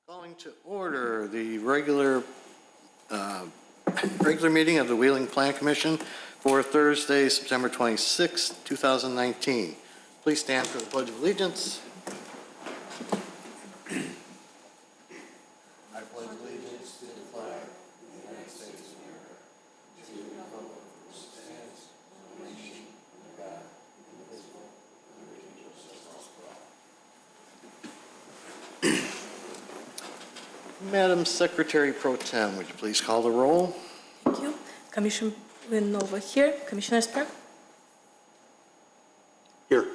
Calling to order the regular meeting of the Wheeling Plan Commission for Thursday, September 26, 2019. Please stand for the Pledge of Allegiance. I pledge allegiance to the flag of the United States of America, to the republic which stands one nation under God, indivisible, with liberty and justice for all. Madam Secretary Pro Tem, would you please call the roll? Thank you. Commissioner Nova here. Commissioner Sprague? Here.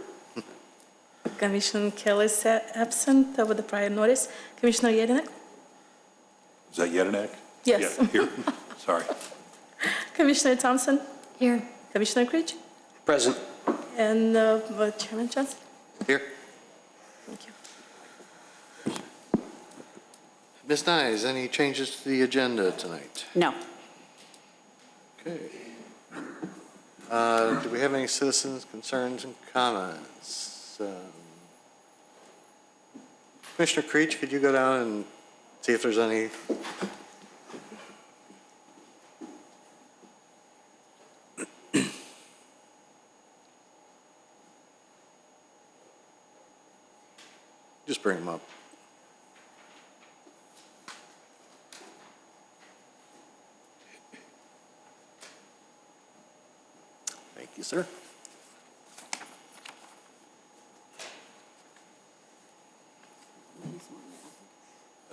Commissioner Kelly is absent with the prior notice. Commissioner Yedinek? Is that Yedinek? Yes. Yeah, here. Sorry. Commissioner Thompson? Here. Commissioner Creech? Present. And Chairman Johnson? Here. Thank you. Ms. Nyes, any changes to the agenda tonight? No. Okay. Do we have any citizens' concerns and comments? Commissioner Creech, could you go down and see if there's any? Just bring them up. Thank you, sir.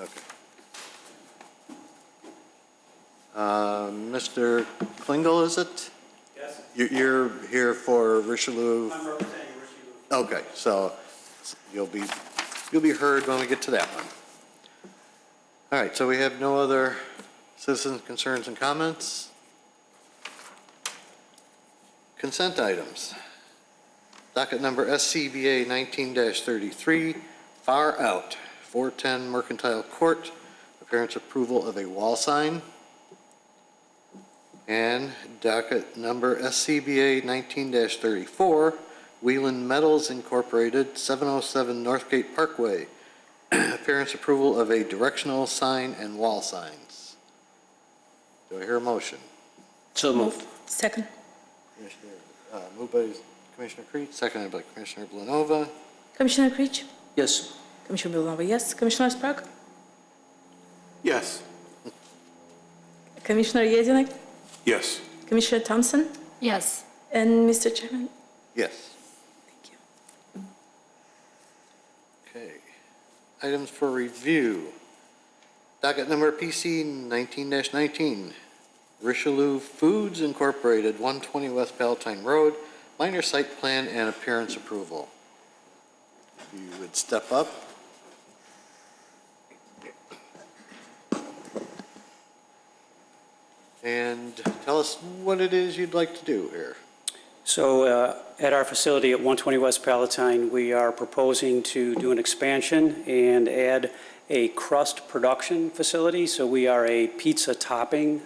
Okay. Mr. Klingel, is it? Yes. You're here for Richelieu? I'm representing Richelieu. Okay, so you'll be heard when we get to that one. All right, so we have no other citizens' concerns and comments. Consent items. Docket number SCBA 19-33, far out, 410 Mercantile Court, appearance approval of a wall sign. And docket number SCBA 19-34, Wheeling Metals Incorporated, 707 Northgate Parkway, appearance approval of a directional sign and wall signs. Do I hear a motion? So moved. Second. Moved by Commissioner Creech, seconded by Commissioner Blanova. Commissioner Creech? Yes. Commissioner Villanova, yes. Commissioner Sprague? Yes. Commissioner Yedinek? Yes. Commissioner Thompson? Yes. And Mr. Chairman? Yes. Thank you. Okay. Items for review. Docket number PC 19-19. Richelieu Foods Incorporated, 120 West Palatine Road, minor site plan and appearance approval. If you would step up. And tell us what it is you'd like to do here. So at our facility at 120 West Palatine, we are proposing to do an expansion and add a crust production facility. So we are a pizza topping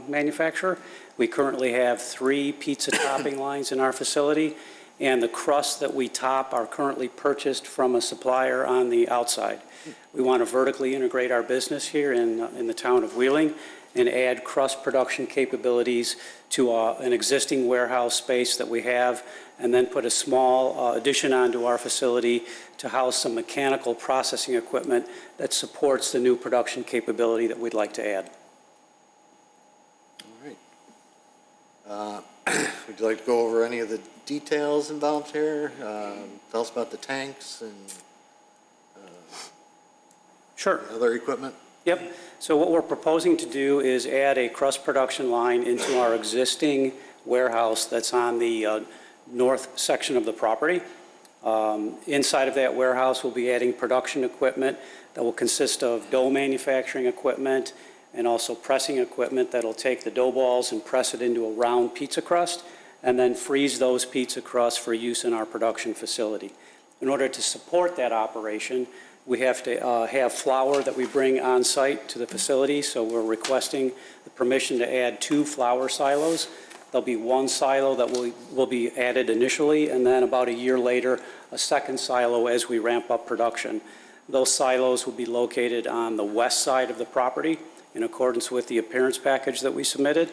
manufacturer. We currently have 3 pizza topping lines in our facility, and the crusts that we top are currently purchased from a supplier on the outside. We want to vertically integrate our business here in the town of Wheeling and add crust production capabilities to an existing warehouse space that we have, and then put a small addition onto our facility to house some mechanical processing equipment that supports the new production capability that we'd like to add. All right. Would you like to go over any of the details involved here? Tell us about the tanks and Sure. other equipment? Yep. So what we're proposing to do is add a crust production line into our existing warehouse that's on the north section of the property. Inside of that warehouse, we'll be adding production equipment that will consist of dough manufacturing equipment and also pressing equipment that'll take the dough balls and press it into a round pizza crust and then freeze those pizza crusts for use in our production facility. In order to support that operation, we have to have flour that we bring on site to the facility, so we're requesting the permission to add 2 flour silos. There'll be 1 silo that will be added initially, and then about a year later, a second silo as we ramp up production. Those silos will be located on the west side of the property in accordance with the appearance package that we submitted.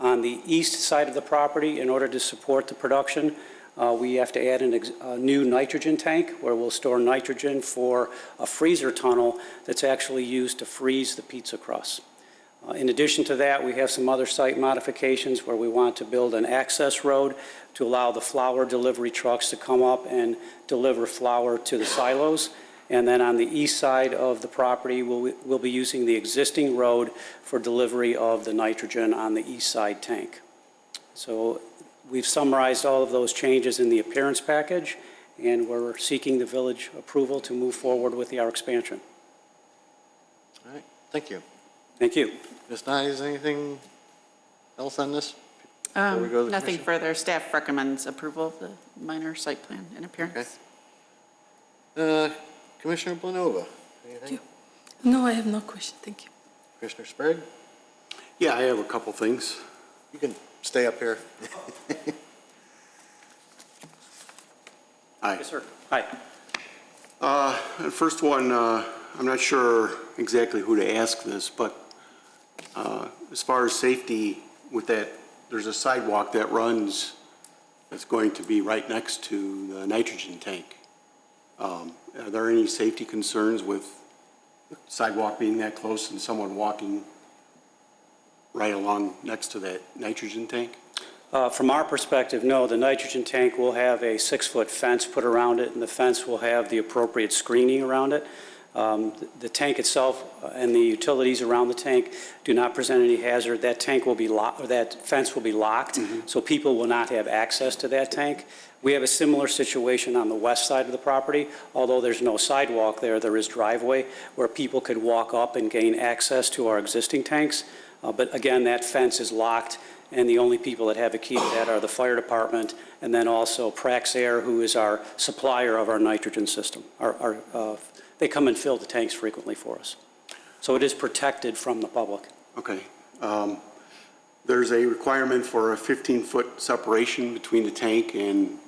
On the east side of the property, in order to support the production, we have to add a new nitrogen tank where we'll store nitrogen for a freezer tunnel that's actually used to freeze the pizza crust. In addition to that, we have some other site modifications where we want to build an access road to allow the flour delivery trucks to come up and deliver flour to the silos. And then on the east side of the property, we'll be using the existing road for delivery of the nitrogen on the east side tank. So we've summarized all of those changes in the appearance package, and we're seeking the village approval to move forward with our expansion. All right, thank you. Thank you. Ms. Nyes, anything else on this? Before we go to the Nothing commission? further. Staff recommends approval of the minor site plan and appearance. Commissioner Blanova, anything? No, I have no question. Thank you. Commissioner Sprague? Yeah, I have a couple things. You can stay up here. Hi. Yes, sir. Hi. The first one, I'm not sure exactly who to ask this, but as far as safety with that, there's a sidewalk that runs that's going to be right next to the nitrogen tank. Are there any safety concerns with the sidewalk being that close and someone walking right along next to that nitrogen tank? From our perspective, no. The nitrogen tank will have a 6-foot fence put around it, and the fence will have the appropriate screening around it. The tank itself and the utilities around the tank do not present any hazard. That tank will be locked, that fence will be locked, so people will not have access to that tank. We have a similar situation on the west side of the property. Although there's no sidewalk there, there is driveway where people could walk up and gain access to our existing tanks. But again, that fence is locked, and the only people that have a key to that are the fire department and then also Praxair, who is our supplier of our nitrogen system. They come and fill the tanks frequently for us. So it is protected from the public. Okay. There's a requirement for a 15-foot separation between the tank and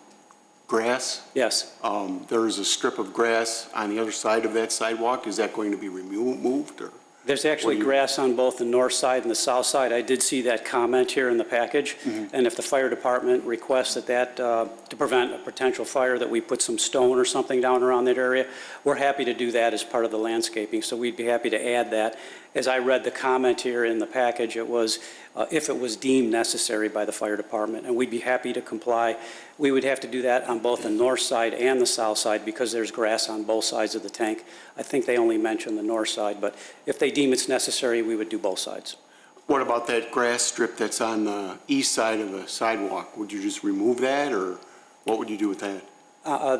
grass. Yes. There's a strip of grass on the other side of that sidewalk. Is that going to be removed, or? There's actually grass on both the north side and the south side. I did see that comment here in the package. And if the fire department requests that to prevent a potential fire, that we put some stone or something down around that area, we're happy to do that as part of the landscaping. So we'd be happy to add that. As I read the comment here in the package, it was if it was deemed necessary by the fire department, and we'd be happy to comply. We would have to do that on both the north side and the south side because there's grass on both sides of the tank. I think they only mentioned the north side, but if they deem it's necessary, we would do both sides. What about that grass strip that's on the east side of the sidewalk? Would you just remove that, or what would you do with that?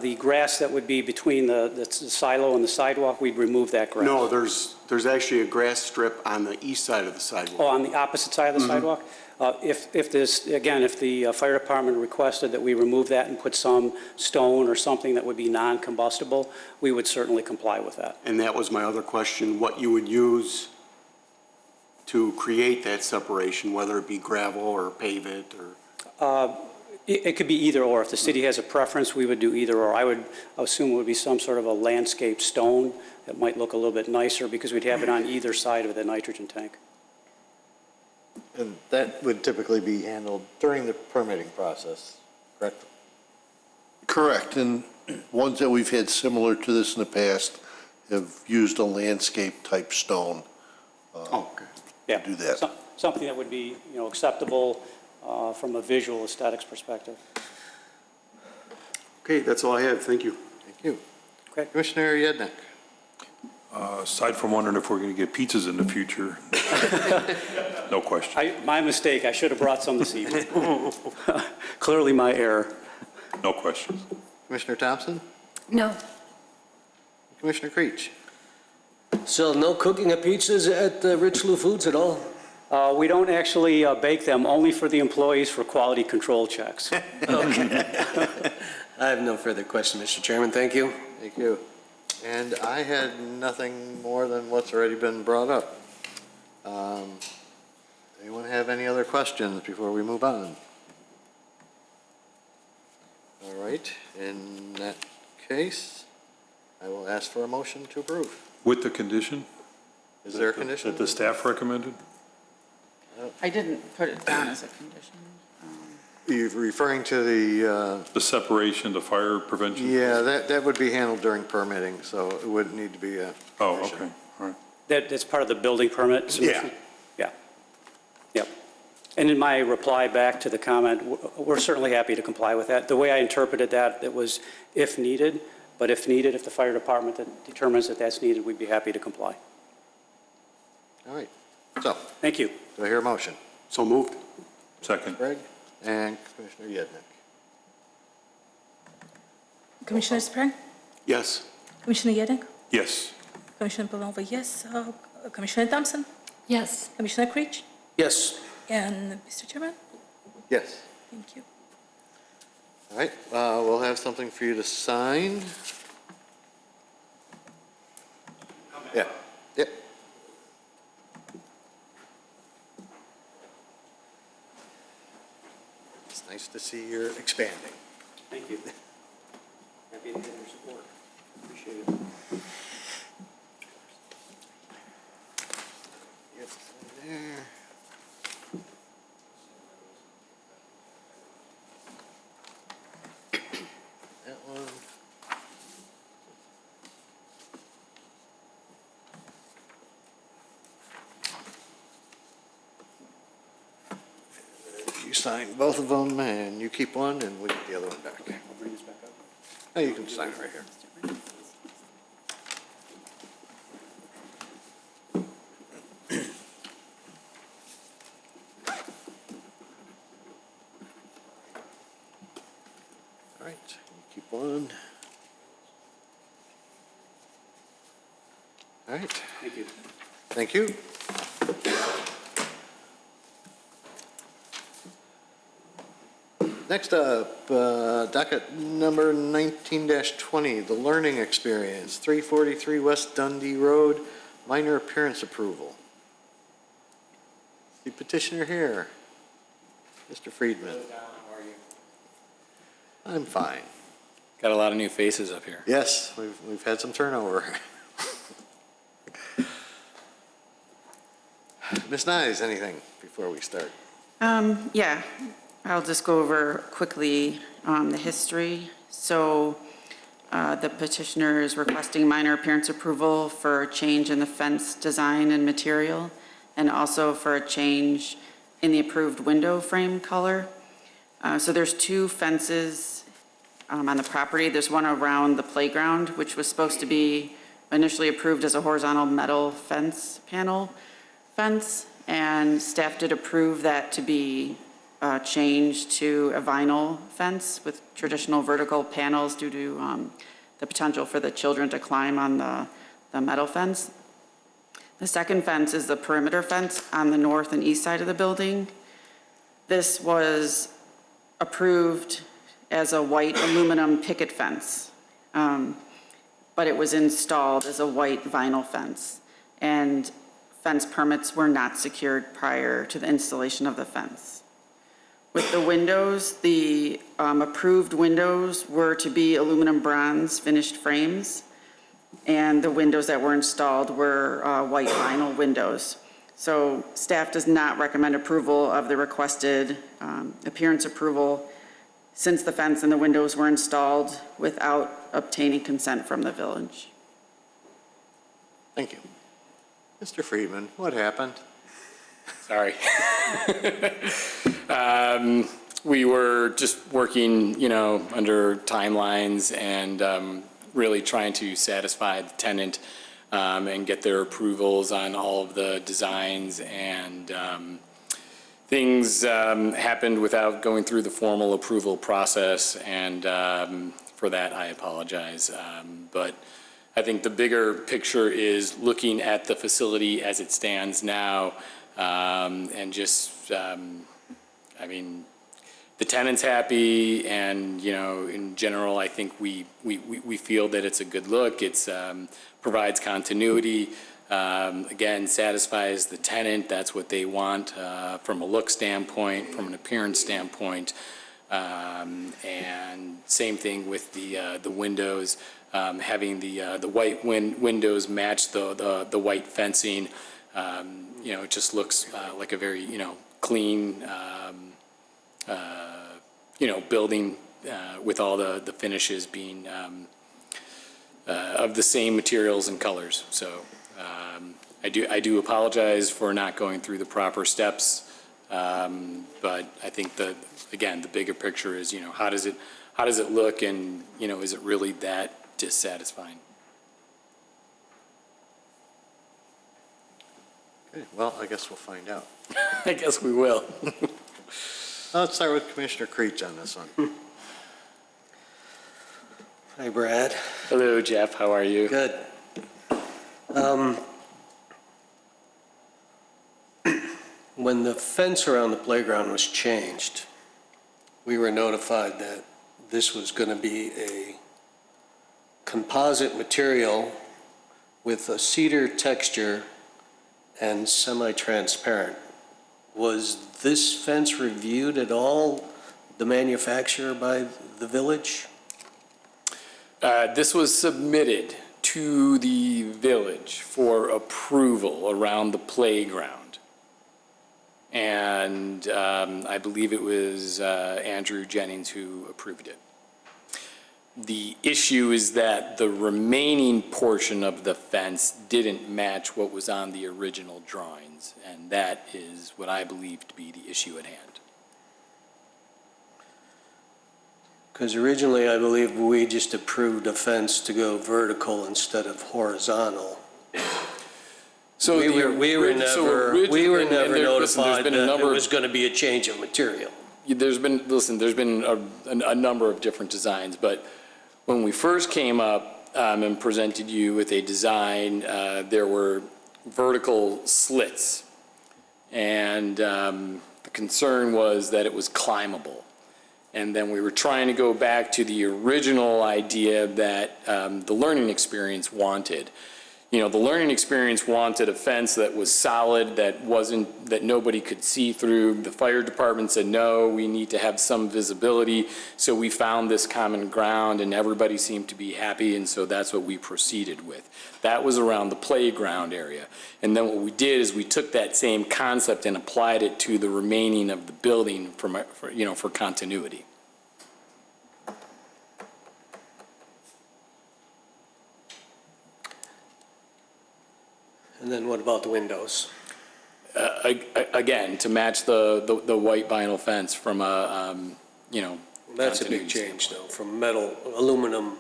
The grass that would be between the silo and the sidewalk, we'd remove that grass. No, there's actually a grass strip on the east side of the sidewalk. Oh, on the opposite side of the sidewalk? If the fire department requested that we remove that and put some stone or something that would be non-combustible, we would certainly comply with that. And that was my other question, what you would use to create that separation, whether it be gravel or pave it, or? It could be either or. If the city has a preference, we would do either or. I would assume it would be some sort of a landscape stone that might look a little bit nicer because we'd have it on either side of the nitrogen tank. And that would typically be handled during the permitting process, correct? Correct, and ones that we've had similar to this in the past have used a landscape-type stone Oh, okay. Yeah. to do that. Something that would be, acceptable from a visual aesthetics perspective. Okay, that's all I have, thank you. Thank you. Okay. Commissioner Yednek? Aside from wondering if we're going to get pizzas in the future, no question. My mistake, I should have brought some this evening. Clearly my error. No questions. Commissioner Thompson? No. Commissioner Creech? So no cooking of pizzas at Richelieu Foods at all? We don't actually bake them, only for the employees for quality control checks. Okay. I have no further question, Mr. Chairman. Thank you. Thank you. And I had nothing more than what's already been brought up. Anyone have any other questions before we move on? All right, in that case, I will ask for a motion to approve. With the condition? Is there a condition? That the staff recommended? I didn't put it down as a condition. You're referring to The separation, the fire prevention? yeah, that would be handled during permitting, so it wouldn't need to be a Oh, condition. okay, all right. That's part of the building permit submission? Yeah. Yep. And in my reply back to the comment, we're certainly happy to comply with that. The way I interpreted that, it was if needed, but if needed, if the fire department determines that that's needed, we'd be happy to comply. All right, so, Thank you. do I hear a motion? So moved. Second. Greg and Commissioner Yednick. Commissioner Sprague, Yes. Commissioner Yedek, Yes. Commissioner Palova, yes. Commissioner Thompson, Yes. Commissioner Creech, Yes. and Mr. Chairman, Yes. thank you. All right, we'll have something for you to sign. Yeah, yep. It's nice to see you're expanding. Thank you. Happy to get your support. Appreciate it. Yep, there. That one. You sign both of them, and you keep one, and we get the other one back. I'll bring this back up. Oh, you can sign it right here. All right, you keep one. All right, Thank you. thank you. Next up, docket number 19-20, the learning experience, 343 West Dundee Road, minor appearance approval. The petitioner here, Mr. Friedman. I'm fine. Got a lot of new faces up here. Yes, we've had some turnover. Ms. Nyes, anything before we start? Yeah, I'll just go over quickly the history. So the petitioner is requesting minor appearance approval for a change in the fence design and material, and also for a change in the approved window frame color. So there's two fences on the property. There's one around the playground, which was supposed to be initially approved as a horizontal metal fence panel fence, and staff did approve that to be changed to a vinyl fence with traditional vertical panels due to the potential for the children to climb on the metal fence. The second fence is the perimeter fence on the north and east side of the building. This was approved as a white aluminum picket fence, but it was installed as a white vinyl fence, and fence permits were not secured prior to the installation of the fence. With the windows, the approved windows were to be aluminum bronze finished frames, and the windows that were installed were white vinyl windows. So staff does not recommend approval of the requested appearance approval since the fence and the windows were installed without obtaining consent from the village. Thank you. Mr. Friedman, what happened? Sorry. We were just working, under timelines and really trying to satisfy the tenant and get their approvals on all of the designs, and things happened without going through the formal approval process, and for that I apologize. But I think the bigger picture is looking at the facility as it stands now, and just, the tenant's happy, and, in general, I think we feel that it's a good look. It's provides continuity, again, satisfies the tenant. That's what they want from a look standpoint, from an appearance standpoint. And same thing with the windows. having the white windows match the white fencing. It just looks like a very, clean, building with all the finishes being of the same materials and colors. So I do apologize for not going through the proper steps, but I think the bigger picture is, how does it look, and is it really that dissatisfying? Okay, well, I guess we'll find out. I guess we will. Let's start with Commissioner Creech on this one. Hi, Brad. Hello, Jeff. How are you? Good. When the fence around the playground was changed, we were notified that this was going to be a composite material with a cedar texture and semi-transparent. Was this fence reviewed at all, the manufacturer, by the village? This was submitted to the village for approval around the playground. And I believe it was Andrew Jennings who approved it. The issue is that the remaining portion of the fence didn't match what was on the original drawings, and that is what I believe to be the issue at hand. Because originally, I believe we just approved a fence to go vertical instead of horizontal. So We were never notified that it was going to be a there's been a number of different designs, but when we first came up and presented you with a design, there were vertical slits, and the concern was that it was climbable. And then we were trying to go back to the original idea that the learning experience wanted. The learning experience wanted a fence that was solid, that nobody could see through. The fire department said, no, we need to have some visibility. So we found this common ground, and everybody seemed to be happy, and so that's what we proceeded with. That was around the playground area. And then what we did is we took that same concept and applied it to the remaining of the building for continuity. And then what about the windows? Again, to match the white vinyl fence from a, That's a big continuity change, standpoint. though, from metal, aluminum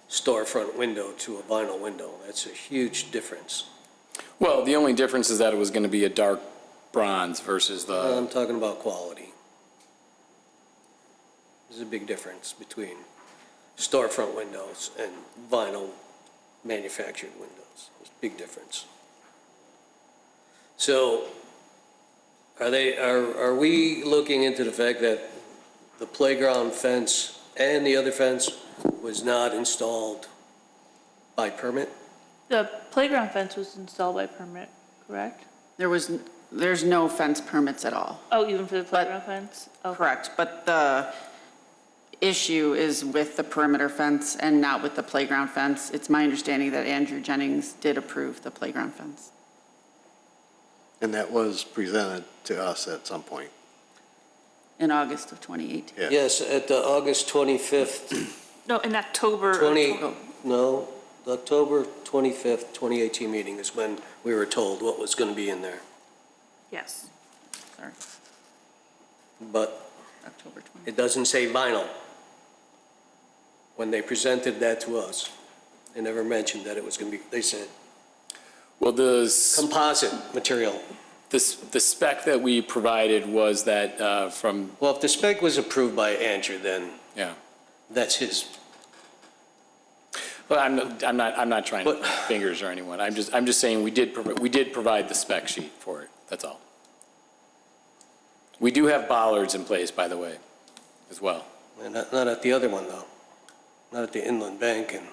storefront window to a vinyl window. That's a huge difference. Well, the only difference is that it was going to be a dark bronze versus I'm the, talking about quality. There's a big difference between storefront windows and vinyl manufactured windows. There's a big difference. So are we looking into the fact that the playground fence and the other fence was not installed by permit? The playground fence was installed by permit, correct? There's no fence permits at all. Oh, even for the playground fence? Oh. Correct, but the issue is with the perimeter fence and not with the playground fence. It's my understanding that Andrew Jennings did approve the playground fence. And that was presented to us at some point. In August of 2018. Yeah. Yes, at the August 25th, No, in October. of 20, no, the October 25th, 2018 meeting is when we were told what was going to be in there. Yes. Sorry, But October 20. it doesn't say vinyl. When they presented that to us, they never mentioned that it was going to be, they said well, the composite material. spec that we provided was that from, Well, if the spec was approved by Andrew, then yeah. that's his. Well, I'm not trying to But- point fingers or anyone. I'm just saying we did provide the spec sheet for it. That's all. We do have bollards in place, by the way, as well. And not at the other one, though. Not at the Inland Bank and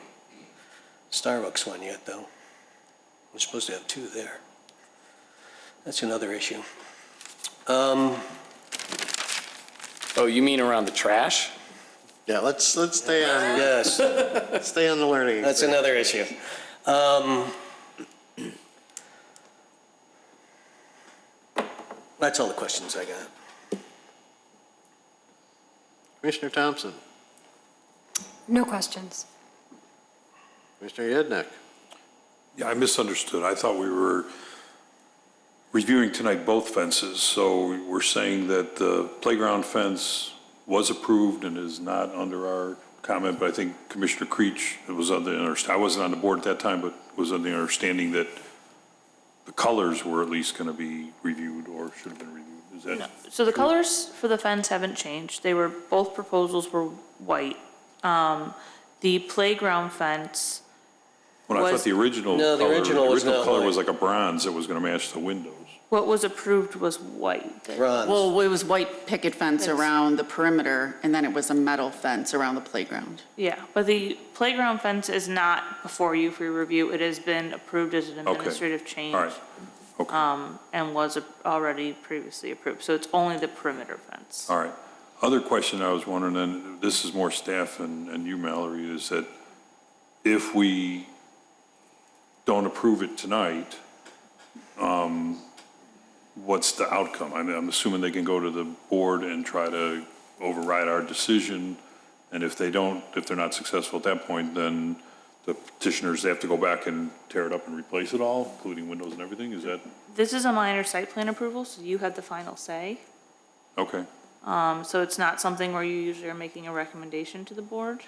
Starbucks one yet, though. We're supposed to have two there. That's another issue. Oh, you mean around the trash? Yeah, let's stay on, Yes, stay on the learning. that's another issue. That's all the questions I got. Commissioner Thompson, No questions. Commissioner Yednek. Yeah, I misunderstood. I thought we were reviewing tonight both fences, so we're saying that the playground fence was approved and is not under our comment, but I think Commissioner Creech was on I wasn't on the board at that time, but was under the understanding that the colors were at least going to be reviewed or should have been reviewed. Is that? No. So the colors for the fence haven't changed. They were, both proposals were white. The playground fence, Well, I thought the original No, the color, original was not color white. was like a bronze that was going to match the windows. what was approved was white. Bronze. Well, it was white picket fence It's- around the perimeter, and then it was a metal fence around the playground. Yeah, but the playground fence is not before you for your review. It has been approved as an administrative change. All right, okay, And was already previously approved. So it's only the perimeter fence. all right. Other question I was wondering, and this is more staff and you, Mallory, is that if we don't approve it tonight, what's the outcome? I'm assuming they can go to the board and try to override our decision, and if they're not successful at that point, then the petitioners have to go back and tear it up and replace it all, including windows and everything? Is that, This is a minor site plan approval, so you had the final say. okay, So it's not something where you usually are making a recommendation to the board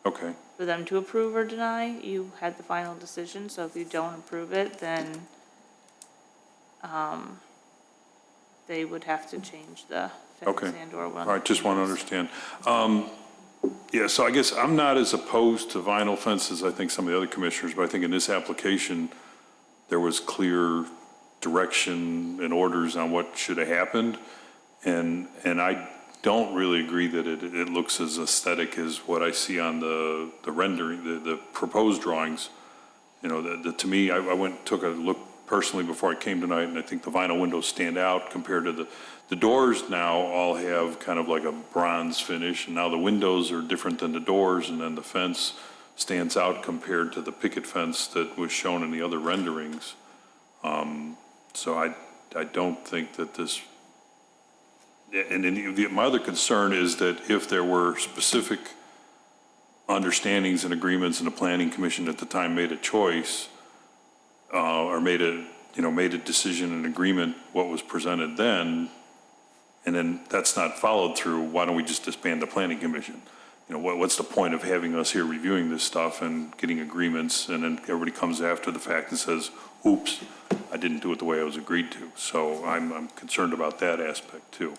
okay, for them to approve or deny. You had the final decision, so if you don't approve it, then they would have to change the fence okay. and or. All right, just want to understand. Yeah, so I guess I'm not as opposed to vinyl fences, I think some of the other commissioners, but I think in this application, there was clear direction and orders on what should have happened. And I don't really agree that it looks as aesthetic as what I see on the rendering, the proposed drawings. You know, to me, I went, took a look personally before I came tonight, and I think the vinyl windows stand out compared to the doors now all have kind of like a bronze finish, and now the windows are different than the doors, and then the fence stands out compared to the picket fence that was shown in the other renderings. So I don't think that this, and then my other concern is that if there were specific understandings and agreements and the planning commission at the time made a choice, or made a decision and agreement what was presented then, and then that's not followed through, why don't we just disband the planning commission? You know, what's the point of having us here reviewing this stuff and getting agreements, and then everybody comes after the fact and says, oops, I didn't do it the way I was agreed to. So I'm concerned about that aspect too.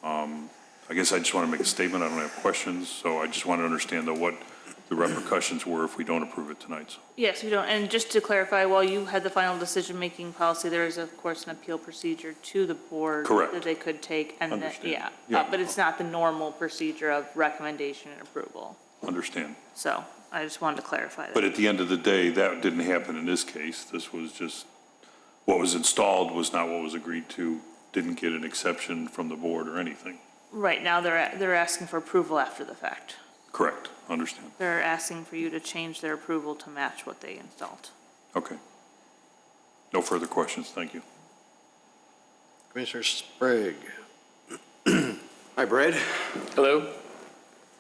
I guess I just want to make a statement. I don't have questions, so I just want to understand what the repercussions were if we don't approve it tonight. So. Yes, we don't. And just to clarify, while you had the final decision-making policy, there is, of course, an appeal procedure to the board. Correct. That they could take. And that, Understand. yeah. But it's not the normal procedure of recommendation and approval. Understand. So I just wanted to clarify that. But at the end of the day, that didn't happen in this case. This was just, what was installed was not what was agreed to, didn't get an exception from the board or anything. Right now, they're asking for approval after the fact. Correct, understand. They're asking for you to change their approval to match what they installed. Okay. No further questions, thank you. Commissioner Sprague. Hi, Brad. Hello,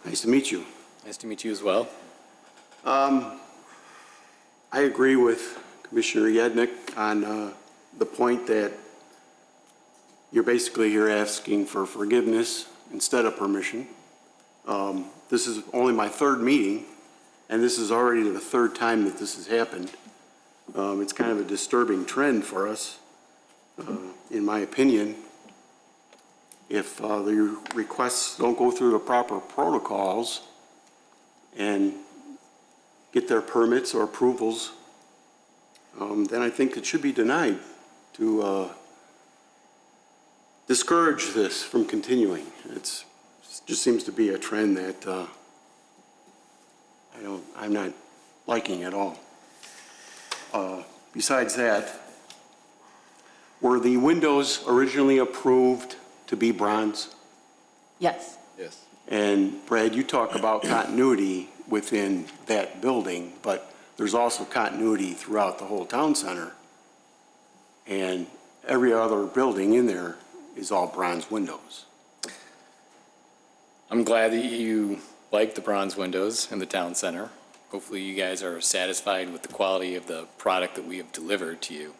Nice to meet you. nice to meet you as well. I agree with Commissioner Yednek on the point that you're basically here asking for forgiveness instead of permission. This is only my third meeting, and this is already the third time that this has happened. It's kind of a disturbing trend for us, in my opinion. If the requests don't go through the proper protocols and get their permits or approvals, then I think it should be denied to discourage this from continuing. It just seems to be a trend that I'm not liking at all. Besides that, were the windows originally approved to be bronze? Yes. Yes. And Brad, you talk about continuity within that building, but there's also continuity throughout the whole town center. And every other building in there is all bronze windows. I'm glad that you like the bronze windows in the town center. Hopefully you guys are satisfied with the quality of the product that we have delivered to you.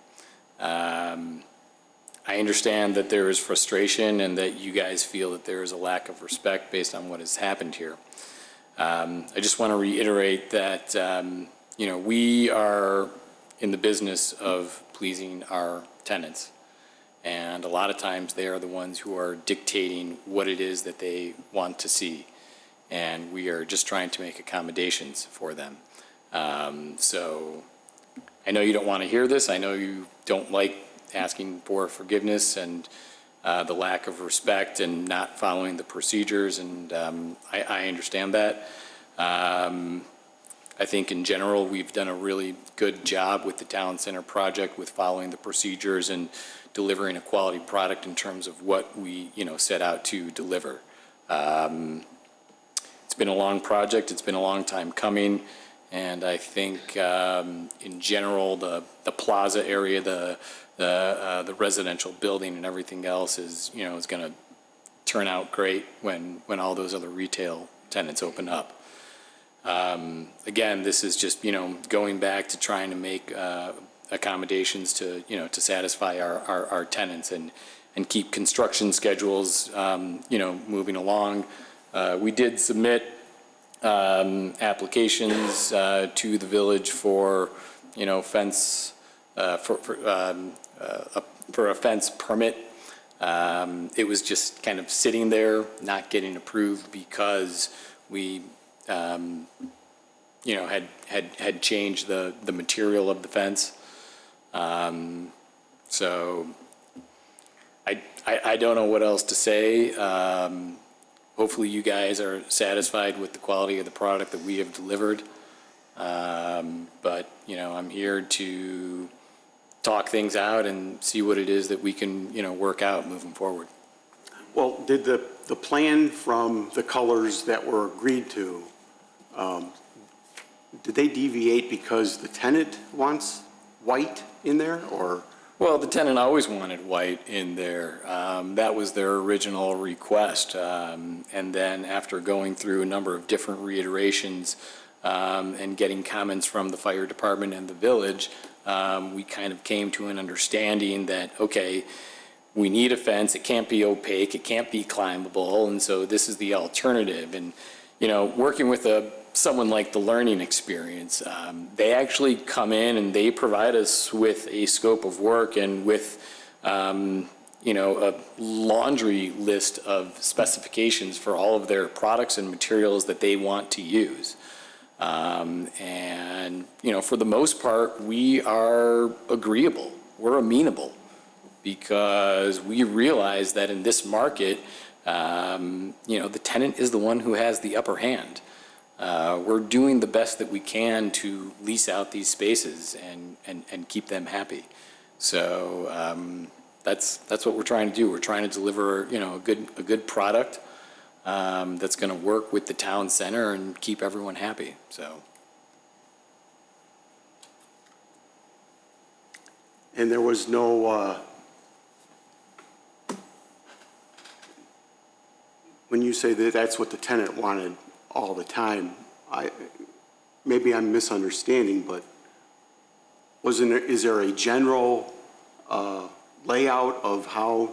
I understand that there is frustration and that you guys feel that there is a lack of respect based on what has happened here. I just want to reiterate that, we are in the business of pleasing our tenants. And a lot of times they are the ones who are dictating what it is that they want to see. And we are just trying to make accommodations for them. So I know you don't want to hear this. I know you don't like asking for forgiveness and the lack of respect and not following the procedures, and I understand that. I think in general, we've done a really good job with the Town Center project with following the procedures and delivering a quality product in terms of what we, set out to deliver. It's been a long project. It's been a long time coming. And I think in general, the plaza area, the residential building and everything else is, is going to turn out great when all those other retail tenants open up. Again, this is just, going back to trying to make accommodations to, to satisfy our tenants and keep construction schedules, moving along. We did submit applications to the village for, fence, for a fence permit. It was just kind of sitting there, not getting approved because we, had changed the material of the fence. So I don't know what else to say. Hopefully you guys are satisfied with the quality of the product that we have delivered. But, I'm here to talk things out and see what it is that we can, work out moving forward. Well, did the plan from the colors that were agreed to, did they deviate because the tenant wants white in there, or? Well, the tenant always wanted white in there. That was their original request. And then after going through a number of different reiterations and getting comments from the fire department and the village, we kind of came to an understanding that, okay, we need a fence. It can't be opaque. It can't be climbable. And so this is the alternative. And, working with someone like the Learning Experience, they actually come in and they provide us with a scope of work and with, a laundry list of specifications for all of their products and materials that they want to use. And, for the most part, we are agreeable. We're amenable because we realize that in this market, the tenant is the one who has the upper hand. We're doing the best that we can to lease out these spaces and keep them happy. So that's what we're trying to do. We're trying to deliver, a good product that's going to work with the town center and keep everyone happy. So. And there was no, when you say that that's what the tenant wanted all the time, maybe I'm misunderstanding, but is there a general layout of how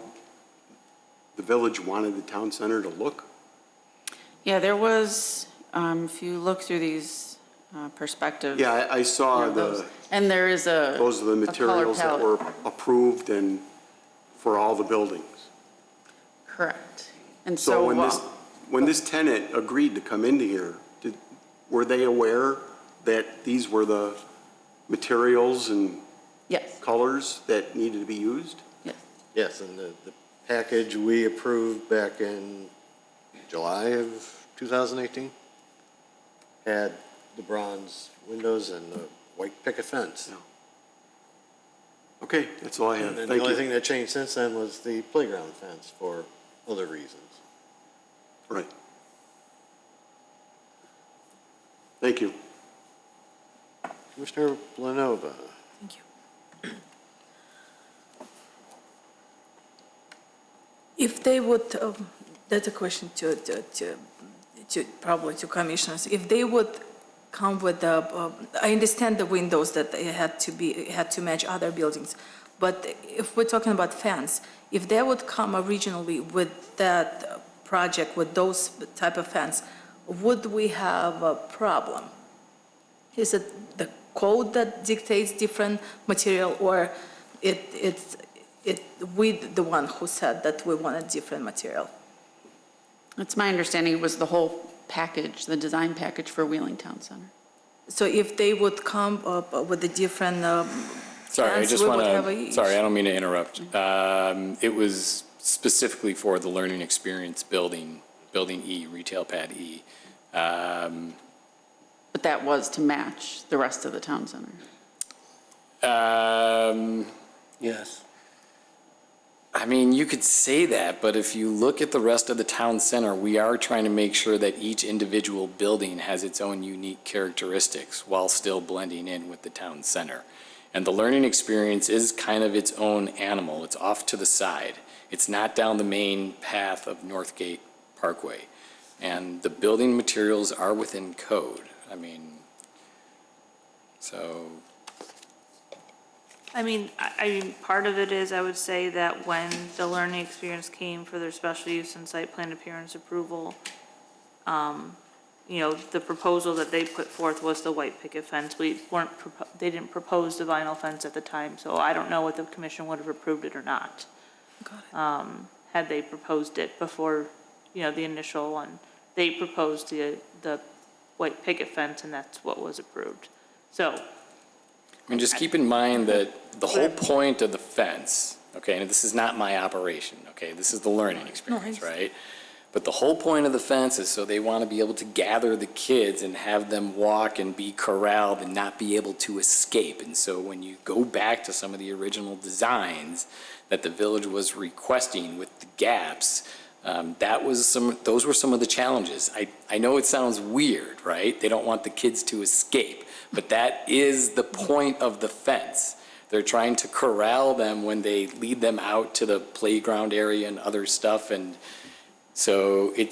the village wanted the town center to look? Yeah, there was, if you look through these perspectives. Yeah, I saw and there is those are the materials that were approved and for all the buildings. Correct. And so when this tenant agreed to come into here, were they aware that these were the materials and yes, colors that needed to be used? yes, Yes, and the package we approved back in July of 2018 had the bronze windows and the white picket fence. Yeah. Okay, that's all I have. And then Thank the only you. thing that changed since then was the playground fence for other reasons. Right. Thank you. Commissioner Blanova. Thank you. If they would, that's a question to probably to commissioners, if they would come with the, I understand the windows that they had to match other buildings, but if we're talking about fence, if they would come originally with that project, with those type of fence, would we have a problem? Is it the code that dictates different material, or we the one who said that we wanted different material? It's my understanding it was the whole package, the design package for Wheeling Town Center. So if they would come up with a different Sorry, I fence, just we want would have to, a sorry, I don't mean to interrupt. It was specifically for the learning experience building E, retail pad E. But that was to match the rest of the town center. Yes. I mean, you could say that, but if you look at the rest of the town center, we are trying to make sure that each individual building has its own unique characteristics while still blending in with the town center. And the learning experience is kind of its own animal. It's off to the side. It's not down the main path of Northgate Parkway. And the building materials are within code. I mean, so. I mean, part of it is, I would say that when the learning experience came for their special use and site plan appearance approval, you know, the proposal that they put forth was the white picket fence. They didn't propose the vinyl fence at the time, so I don't know what the commission would have approved it or not. Got it. Had they proposed it before, you know, the initial one. They proposed the white picket fence, and that's what was approved. So. I mean, just keep in mind that the whole point of the fence, okay, and this is not my operation, okay, this is the learning experience, right? But the whole point of the fence is so they want to be able to gather the kids and have them walk and be corralled and not be able to escape. And so when you go back to some of the original designs that the village was requesting with the gaps, those were some of the challenges. I know it sounds weird, right? They don't want the kids to escape. But that is the point of the fence. They're trying to corral them when they lead them out to the playground area and other stuff. And so it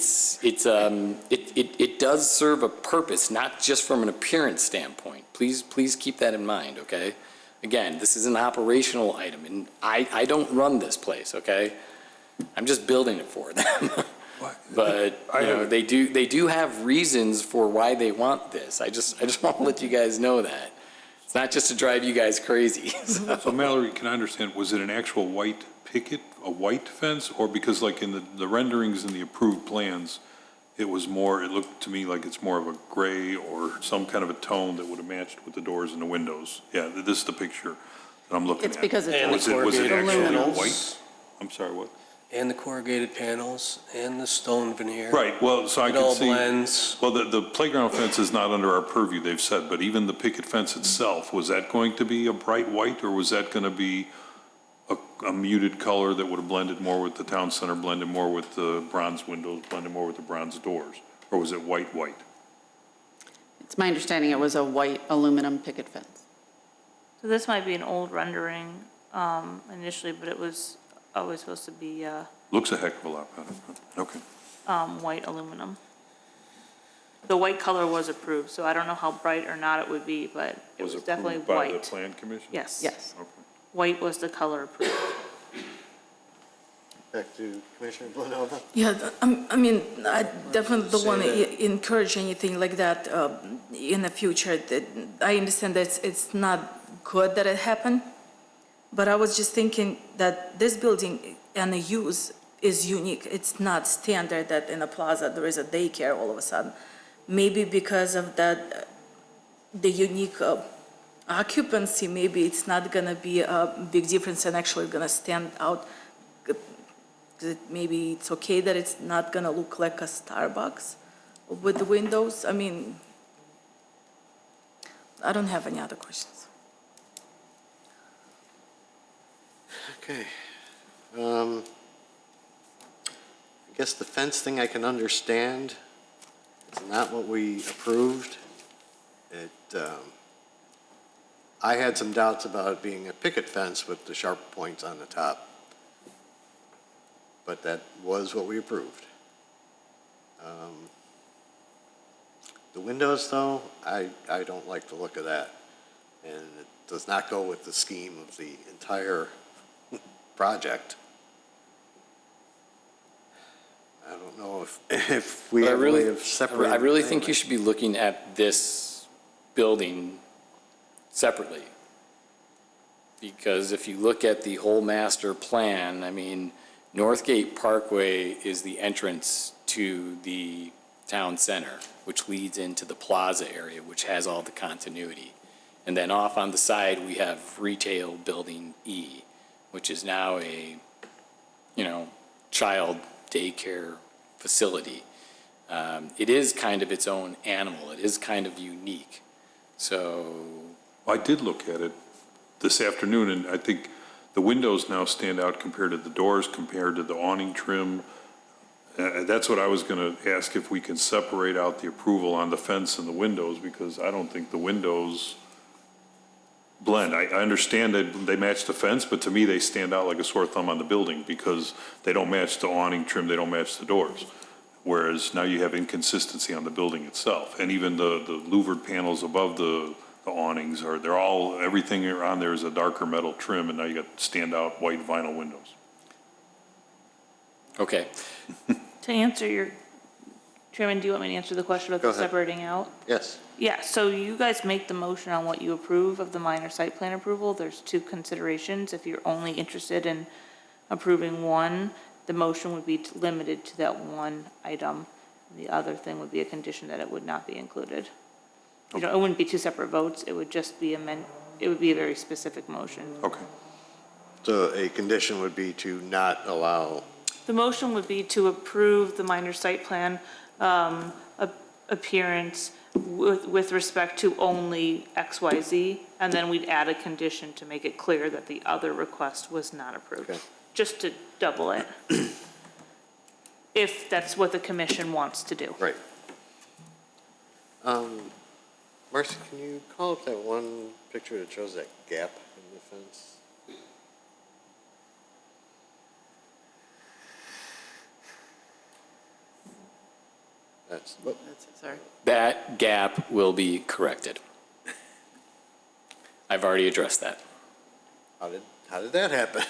does serve a purpose, not just from an appearance standpoint. Please keep that in mind, okay? Again, this is an operational item, and I don't run this place, okay? I'm just building it for them. But, you know, they do have reasons for why they want this. I just want to let you guys know that. It's not just to drive you guys crazy. So Mallory, can I understand, was it an actual white picket, a white fence? Or because like in the renderings and the approved plans, it looked to me like it's more of a gray or some kind of a tone that would have matched with the doors and the windows. Yeah, this is the picture that I'm looking at. It's because it's Was it actually panels. white? I'm sorry, what? And the corrugated panels and the stone veneer. Right, well, so I It can all see. blends. Well, the playground fence is not under our purview, they've said, but even the picket fence itself, was that going to be a bright white, or was that going to be a muted color that would have blended more with the town center, blended more with the bronze windows, blended more with the bronze doors? Or was it white? It's my understanding it was a white aluminum picket fence. So this might be an old rendering initially, but it was always supposed to be Looks a heck of a lot better. Okay. white aluminum. The white color was approved, so I don't know how bright or not it would be, but it was definitely approved by the white. plan commission? Yes. Yes. Okay. White was the color approved. Back to Commissioner Blanova. Yeah, I mean, I definitely don't Say want that. to encourage anything like that in the future. I understand that it's not good that it happened, but I was just thinking that this building and the use is unique. It's not standard that in a plaza there is a daycare all of a sudden. Maybe because of that, the unique occupancy, maybe it's not going to be a big difference and actually going to stand out. Maybe it's okay that it's not going to look like a Starbucks with the windows. I mean, I don't have any other questions. Okay. I guess the fence thing I can understand. It's not what we approved. I had some doubts about it being a picket fence with the sharp points on the top. But that was what we approved. The windows, though, I don't like the look of that. And it does not go with the scheme of the entire project. I don't know if we But have a way of separating. I really them think you anyway. should be looking at this building separately. Because if you look at the whole master plan, I mean, Northgate Parkway is the entrance to the town center, which leads into the plaza area, which has all the continuity. And then off on the side, we have retail building E, which is now a, child daycare facility. It is kind of its own animal. It is kind of unique. So, I did look at it this afternoon, and I think the windows now stand out compared to the doors, compared to the awning trim. That's what I was going to ask, if we can separate out the approval on the fence and the windows, because I don't think the windows blend. I understand that they match the fence, but to me, they stand out like a sore thumb on the building because they don't match the awning trim, they don't match the doors. Whereas now you have inconsistency on the building itself. And even the louvered panels above the awnings everything on there is a darker metal trim, and now you got standout white vinyl windows. okay. To answer your, Chairman, do you want me to answer the question about Go the ahead. separating out? Yes. Yeah, so you guys make the motion on what you approve of the minor site plan approval. There's two considerations. If you're only interested in approving one, the motion would be limited to that one item. The other thing would be a condition that it would not be included. It wouldn't be two separate votes. It would just be it would be a very specific motion. Okay. So a condition would be to not allow. The motion would be to approve the minor site plan appearance with respect to only XYZ, and then we'd add a condition to make it clear that the other request was not approved. Okay. Just to double it, if that's what the commission wants to do. Right. Marcy, can you call up that one picture that shows that gap in the fence? Sorry. That gap will be corrected. I've already addressed that. How did that happen?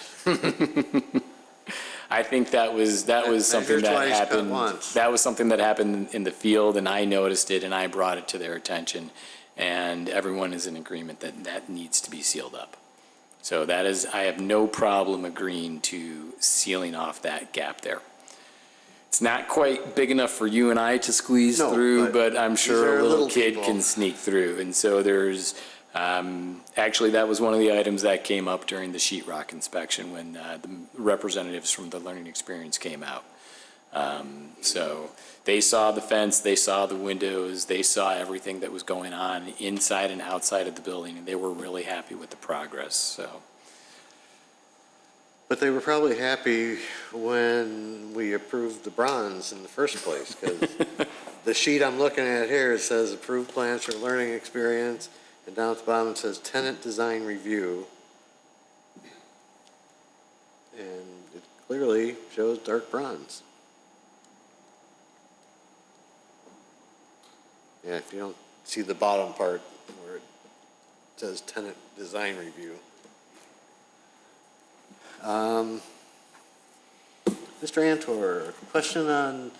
I think that was something that twice, cut happened. once. That was something that happened in the field, and I noticed it, and I brought it to their attention, and everyone is in agreement that that needs to be sealed up. So I have no problem agreeing to sealing off that gap there. It's not quite big enough for you and I to squeeze No, through, but but I'm these sure are a little little kid people. can sneak through. And so there's, actually, that was one of the items that came up during the sheetrock inspection when the representatives from the Learning Experience came out. So they saw the fence, they saw the windows, they saw everything that was going on inside and outside of the building, and they were really happy with the progress, so. But they were probably happy when we approved the bronze in the first place, because the sheet I'm looking at here, it says approved plans for learning experience, and down at the bottom it says tenant design review. And it clearly shows dark bronze. Yeah, if you don't see the bottom part where it says tenant design review. Mr. Antor, question on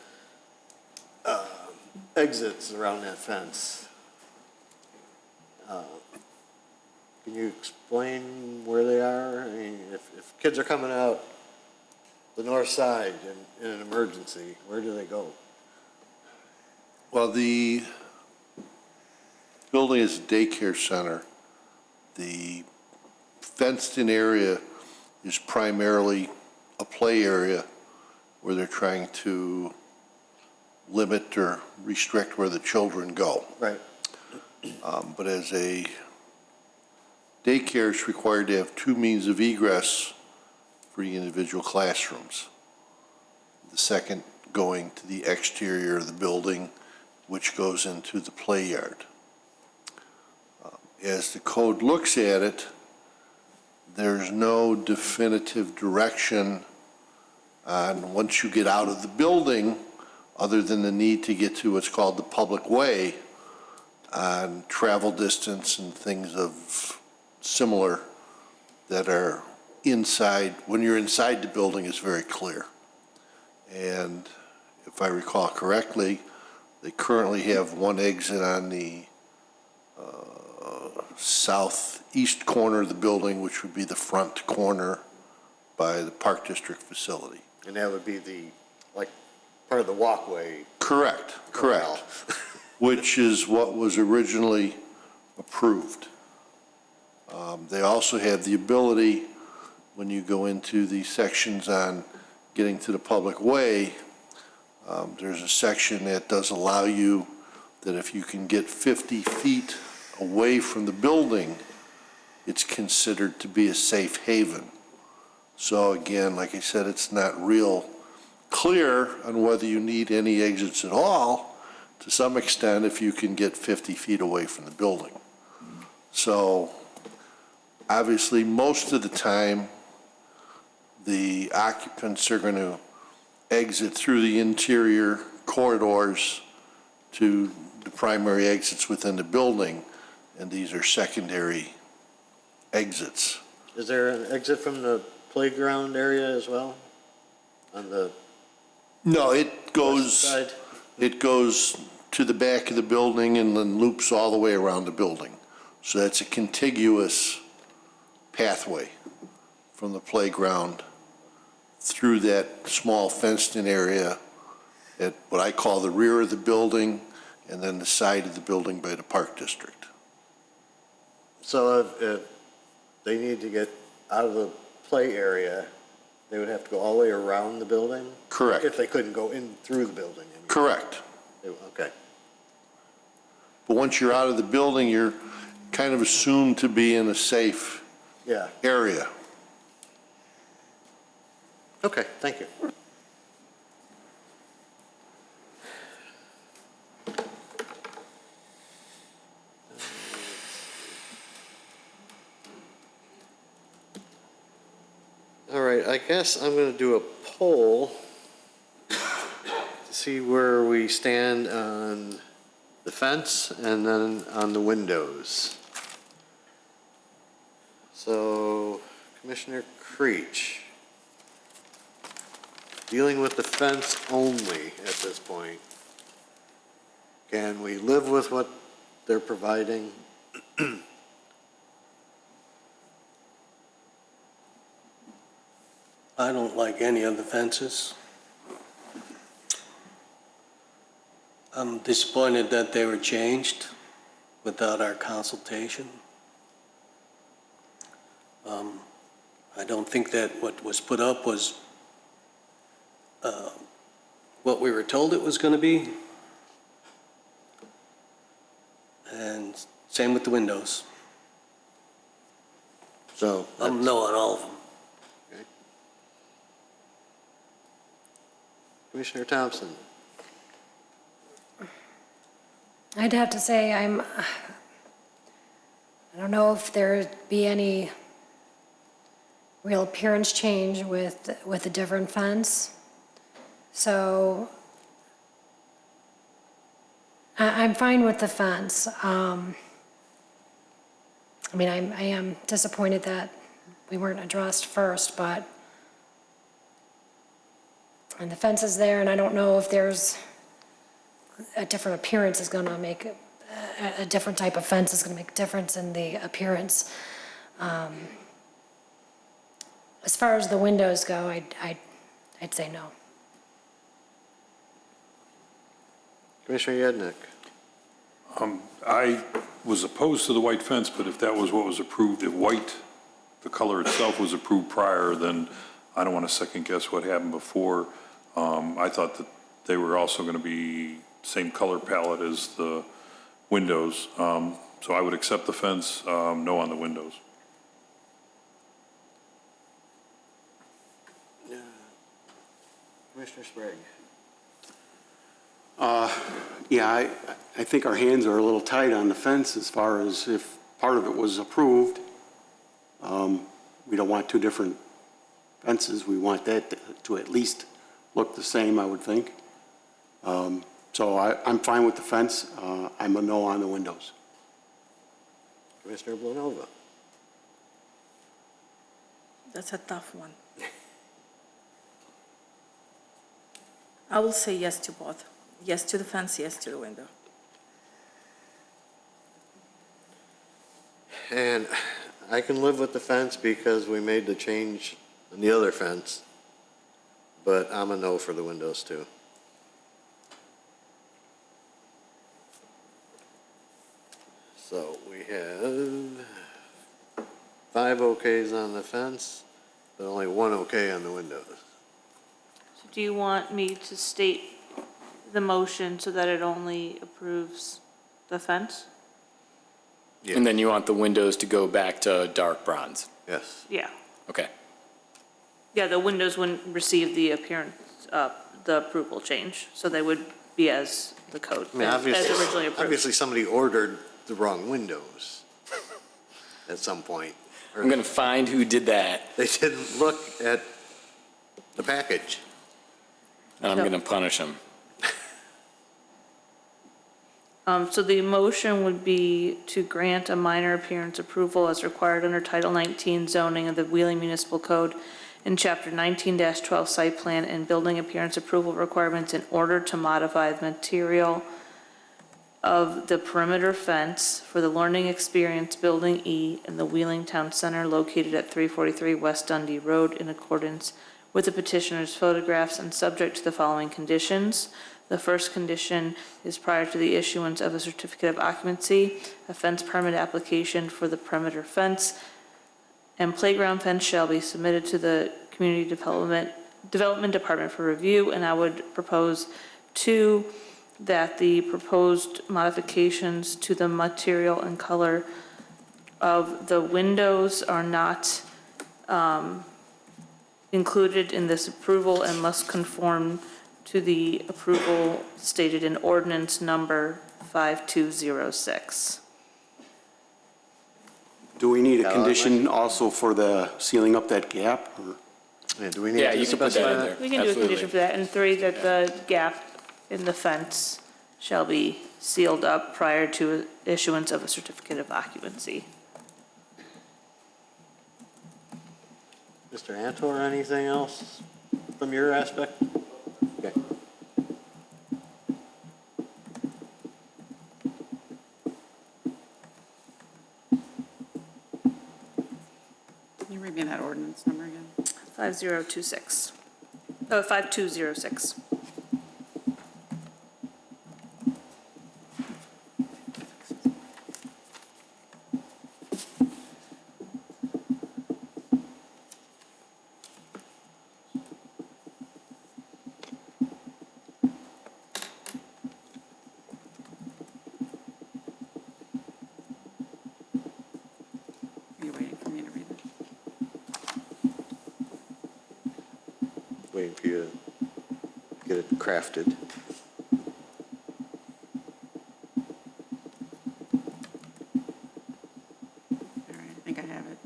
exits around that fence. Can you explain where they are? I mean, if kids are coming out the north side in an emergency, where do they go? Well, the building is a daycare center. The fenced-in area is primarily a play area where they're trying to limit or restrict where the children go. Right. But as a daycare, it's required to have two means of egress for the individual classrooms. The second going to the exterior of the building, which goes into the play yard. as the code looks at it, there's no definitive direction on, once you get out of the building, other than the need to get to what's called the public way, on travel distance and things of similar that are inside. When you're inside the building, it's very clear. And if I recall correctly, they currently have one exit on the southeast corner of the building, which would be the front corner by the Park District facility. And that would be the, like, part of the walkway. Correct, correct. Which is what was originally approved. They also have the ability, when you go into the sections on getting to the public way, there's a section that does allow you that if you can get 50 feet away from the building, it's considered to be a safe haven. So again, like I said, it's not real clear on whether you need any exits at all, to some extent, if you can get 50 feet away from the building. So obviously, most of the time, the occupants are going to exit through the interior corridors to the primary exits within the building, and these are secondary exits. Is there an exit from the playground area as well? On the No, it west goes, side? it goes to the back of the building and then loops all the way around the building. So that's a contiguous pathway from the playground through that small fenced-in area at what I call the rear of the building, and then the side of the building by the Park District. So if they need to get out of the play area, they would have to go all the way around the building? Correct. If they couldn't go in through the building? I mean. Correct. Okay. But once you're out of the building, you're kind of assumed to be in a safe Yeah, area. okay, thank you. All right, I guess I'm going to do a poll to see where we stand on the fence and then on the windows. So, Commissioner Creech, dealing with the fence only at this point, can we live with what they're providing? I don't like any of the fences. I'm disappointed that they were changed without our consultation. I don't think that what was put up was what we were told it was going to be. And same with the windows. So, I'm no on all of them. Commissioner Thompson. I'd have to say I don't know if there'd be any real appearance change with a different fence. So I'm fine with the fence. I mean, I am disappointed that we weren't addressed first, but and the fence is there, and I don't know if there's a different appearance is going to make a different type of fence is going to make a difference in the appearance. As far as the windows go, I'd say no. Commissioner Yednick. I was opposed to the white fence, but if that was what was approved, if white, the color itself was approved prior, then I don't want to second guess what happened before. I thought that they were also going to be same color palette as the windows. So I would accept the fence, no on the windows. Commissioner Sprague. Yeah, I think our hands are a little tight on the fence as far as if part of it was approved. We don't want two different fences. We want that to at least look the same, I would think. So I'm fine with the fence. I'm a no on the windows. Commissioner Blanova. That's a tough one. I will say yes to both. Yes to the fence, yes to the window. And I can live with the fence because we made the change in the other fence, but I'm a no for the windows too. So we have 5 okays on the fence, but only 1 okay on the windows. So do you want me to state the motion so that it only approves the fence? Yeah. And then you want the windows to go back to dark bronze? Yes. Yeah. Okay. Yeah, the windows wouldn't receive the appearance, the approval change, so they would be as the code, I mean, as originally approved. obviously somebody ordered the wrong windows at some point. Or I'm going to find who did that, they didn't look at the package. and I'm No. going to punish them. So the motion would be to grant a minor appearance approval as required under Title 19 zoning of the Wheeling Municipal Code in Chapter 19-12 Site Plan and Building Appearance Approval Requirements in order to modify the material of the perimeter fence for the Learning Experience Building E in the Wheeling Town Center located at 343 West Dundee Road in accordance with the petitioner's photographs and subject to the following conditions. The first condition is prior to the issuance of a certificate of occupancy, a fence permit application for the perimeter fence and playground fence shall be submitted to the Community Development Department for review, and I would propose 2, that the proposed modifications to the material and color of the windows are not included in this approval and must conform to the approval stated in ordinance number 5206. Do we need a condition also for the sealing up that gap? Or? Yeah, do we need Yeah, to you can put specify that in there. We can do a condition for that. And 3, that the gap in the fence shall be sealed up prior to issuance of a certificate of occupancy. Mr. Antor, anything else from your aspect? Okay. Can you read me that ordinance number again? 5026. Oh, 5206. Are you waiting for me to read it? Waiting for you to get it crafted. All right, I think I have it.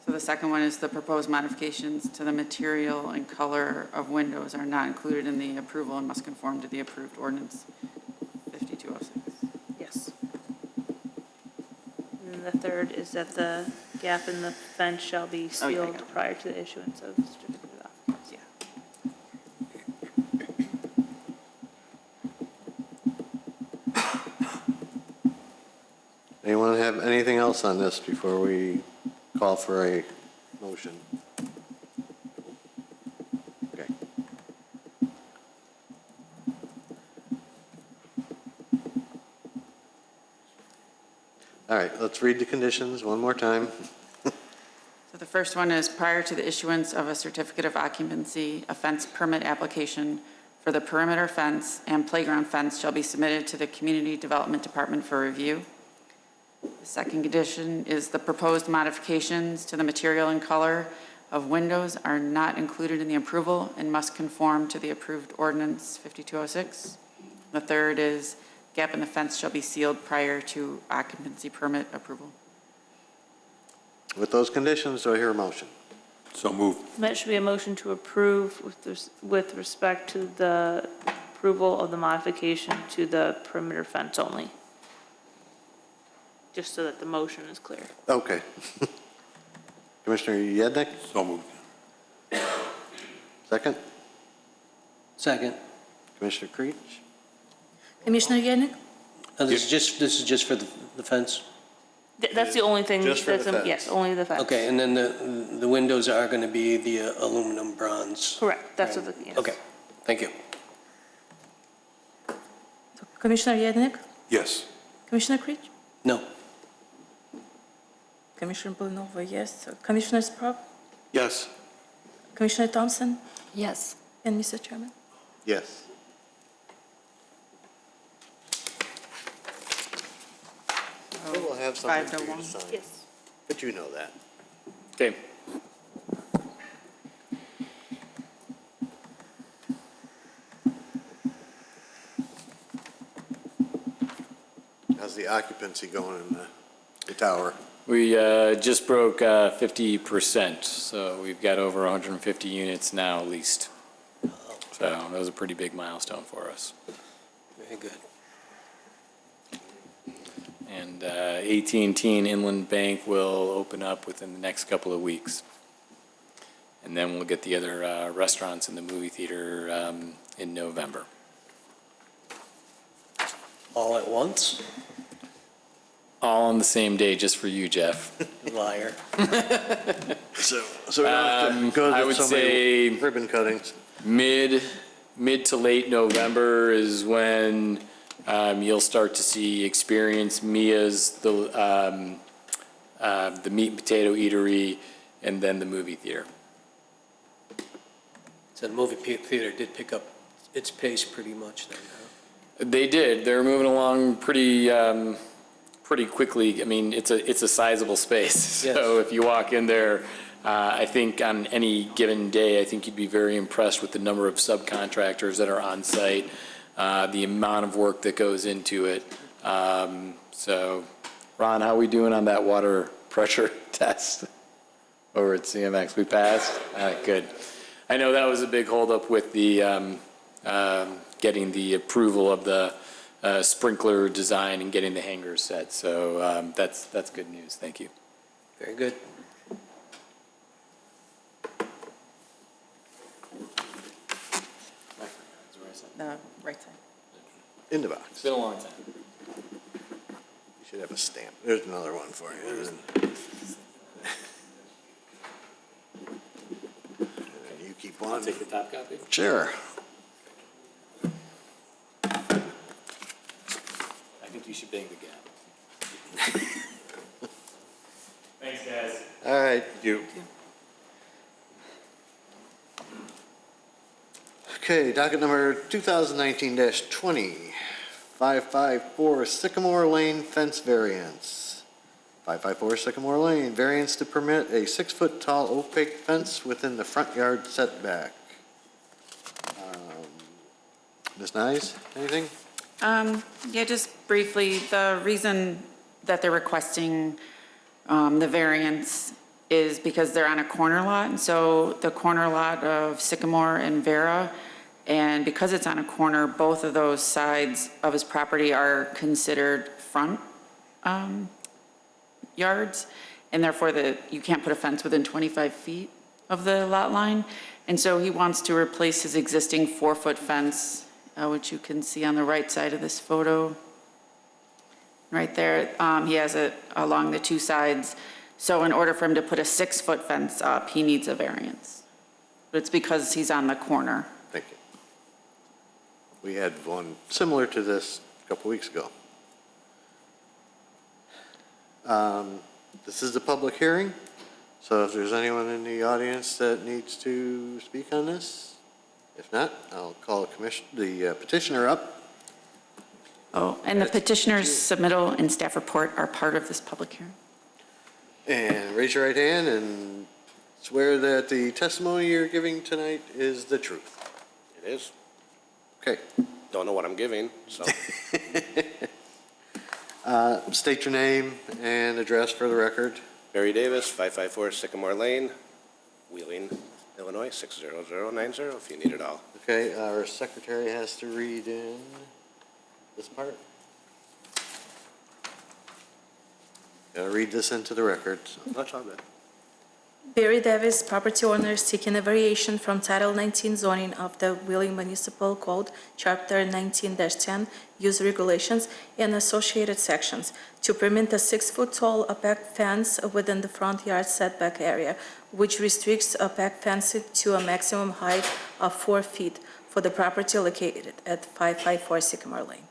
So the second one is the proposed modifications to the material and color of windows are not included in the approval and must conform to the approved ordinance 5206. Yes. And then the third is that the gap in the fence shall be I got sealed it. prior to the issuance of certificate of occupancy. Anyone have anything else on this before we call for a motion? Okay. All right, let's read the conditions one more time. So the first one is prior to the issuance of a certificate of occupancy, a fence permit application for the perimeter fence and playground fence shall be submitted to the Community Development Department for review. The second condition is the proposed modifications to the material and color of windows are not included in the approval and must conform to the approved ordinance 5206. The third is gap in the fence shall be sealed prior to occupancy permit approval. With those conditions, do I hear a motion? So moved. That should be a motion to approve with respect to the approval of the modification to the perimeter fence only. Just so that the motion is clear. Okay. Commissioner Yednick, So moved. second. Second. Commissioner Creech? Commissioner Yannick? This is just for the fence? That's the only thing. Just for the that's fence. Yes, only the fence. Okay, and then the windows are going to be the aluminum bronze? Correct, that's what the, yes. Okay, thank you. Commissioner Yannick? Yes. Commissioner Creech? No. Commissioner Blanova, yes. Commissioner Sprague? Yes. Commissioner Thompson? Yes. And Mr. Chairman? Yes. We will have something for you to 5-1. sign, Yes. but you know that. Okay. How's the occupancy going in the tower? We just broke 50%, so we've got over 150 units now leased. So that was a pretty big milestone for us. Very good. And AT&T and Inland Bank will open up within the next couple of weeks. And then we'll get the other restaurants and the movie theater in November. All at once? All on the same day, just for you, Jeff. Liar. So we don't have to go I to would so many say ribbon cuttings. mid to late November is when you'll start to experience Mia's, the meat and potato eatery, and then the movie theater. So the movie theater did pick up its pace pretty much then, huh? They did. They're moving along pretty quickly. I mean, it's a sizable space. Yes. So if you walk in there, I think on any given day, I think you'd be very impressed with the number of subcontractors that are on site, the amount of work that goes into it. So, Ron, how are we doing on that water pressure test over at CMX? We passed? Good. I know that was a big holdup with the getting the approval of the sprinkler design and getting the hangars set. So that's good news. Thank you. Very good. The right side. In the box. It's been a long time. You should have a stamp. There's another one for you. And you keep one. Take the top copy. Sure. I think you should bang the gap. Thanks, guys. All right. You. Okay, docket number 2019-20, 554 Sycamore Lane fence variance. 554 Sycamore Lane, variance to permit a 6-foot tall opaque fence within the front yard setback. Ms. Nyes, anything? Yeah, just briefly, the reason that they're requesting the variance is because they're on a corner lot, and so the corner lot of Sycamore and Vera, and because it's on a corner, both of those sides of his property are considered front yards, and therefore you can't put a fence within 25 feet of the lot line. And so he wants to replace his existing 4-foot fence, which you can see on the right side of this photo. Right there, he has it along the two sides. So in order for him to put a 6-foot fence up, he needs a variance. But it's because he's on the corner. Thank you. We had one similar to this a couple weeks ago. This is a public hearing, so if there's anyone in the audience that needs to speak on this, if not, I'll call the petitioner up. Oh, and the petitioner's submittal and staff report are part of this public hearing. And raise your right hand and swear that the testimony you're giving tonight is the truth. It is. Okay. Don't know what I'm giving, so. State your name and address for the record. Barry Davis, 554 Sycamore Lane, Wheeling, Illinois, 60090, if you need it all. Okay, our secretary has to read in this part. Gotta read this into the record. So. That's all good. Barry Davis, property owner, seeking a variation from Title 19 zoning of the Wheeling Municipal Code, Chapter 19-10, Use Regulations, and associated sections to permit a 6-foot-tall opaque fence within the front yard setback area, which restricts opaque fencing to a maximum height of 4 feet for the property located at 554 Sycamore Lane.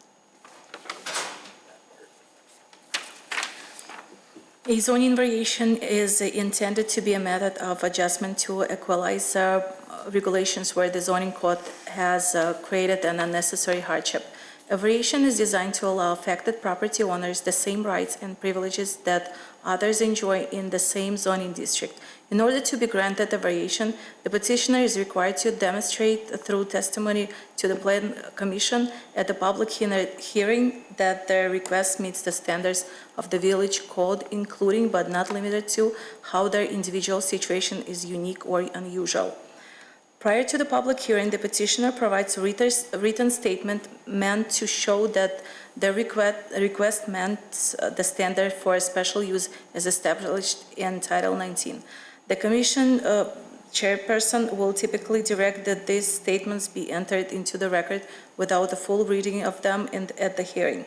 A zoning variation is intended to be a method of adjustment to equalize regulations where the zoning code has created an unnecessary hardship. A variation is designed to allow affected property owners the same rights and privileges that others enjoy in the same zoning district. In order to be granted a variation, the petitioner is required to demonstrate through testimony to the Plan Commission at the public hearing that their request meets the standards of the village code, including but not limited to how their individual situation is unique or unusual. Prior to the public hearing, the petitioner provides a written statement meant to show that the request meant the standard for special use as established in Title 19. The Commission chairperson will typically direct that these statements be entered into the record without a full reading of them at the hearing.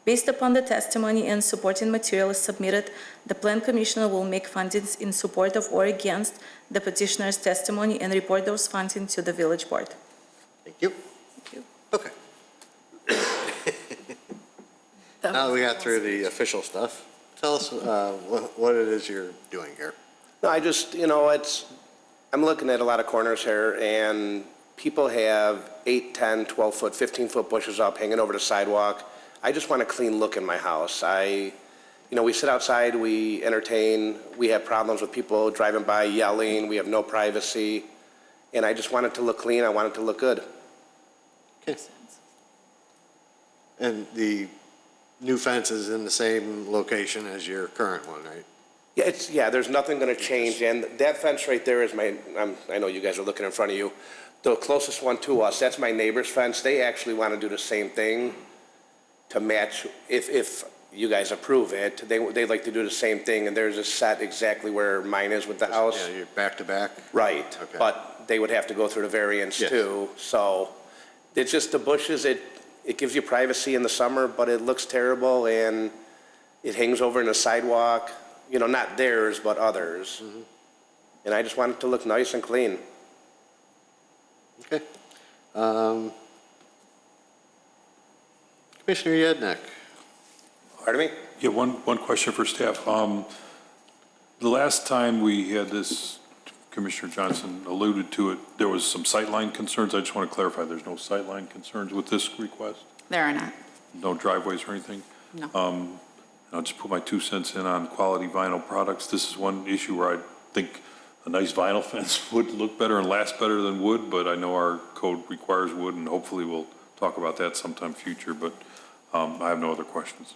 Based upon the testimony and supporting materials submitted, the Plan Commissioner will make findings in support of or against the petitioner's testimony and report those findings to the village board. Thank you. Thank you. Okay. Now that we got through the official stuff, tell us what it is you're doing here. No, I just, I'm looking at a lot of corners here, and people have 8, 10, 12-foot, 15-foot bushes up hanging over the sidewalk. I just want a clean look in my house. We sit outside, we entertain, we have problems with people driving by yelling, we have no privacy, and I just want it to look clean, I want it to look good. Okay. And the new fence is in the same location as your current one, right? Yeah, there's nothing gonna change, and that fence right there is I know you guys are looking in front of you, the closest one to us, that's my neighbor's fence. They actually wanna do the same thing to match, if you guys approve it, they'd like to do the same thing, and theirs is set exactly where mine is with the house. Yeah, you're back to back? Right, Okay. but they would have to go through the variance Yes. too, so it's just the bushes, it gives you privacy in the summer, but it looks terrible, and it hangs over in the sidewalk, not theirs, but others. Mm-hmm. And I just want it to look nice and clean. Okay. Commissioner Yednek. Pardon me? Yeah, one question for staff. The last time we had this, Commissioner Johnson alluded to it, there was some sightline concerns. I just want to clarify, there's no sightline concerns with this request? There are not. No driveways or anything? No. I'll just put my 2 cents in on quality vinyl products. This is one issue where I think a nice vinyl fence would look better and last better than wood, but I know our code requires wood, and hopefully we'll talk about that sometime future, but I have no other questions.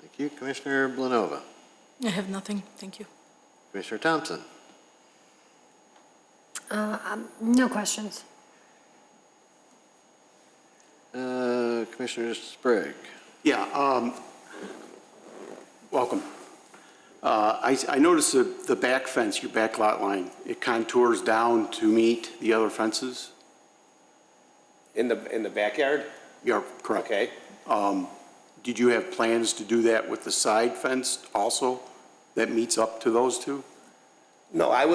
Thank you. Commissioner Blanova. I have nothing. Thank you. Commissioner Thompson. No questions. Commissioner Sprague. Yeah, welcome. I noticed the back fence, your back lot line, it contours down to meet the other fences? In the backyard? Yeah, correct. Okay. Did you have plans to do that with the side fence also, that meets up to those two? No, I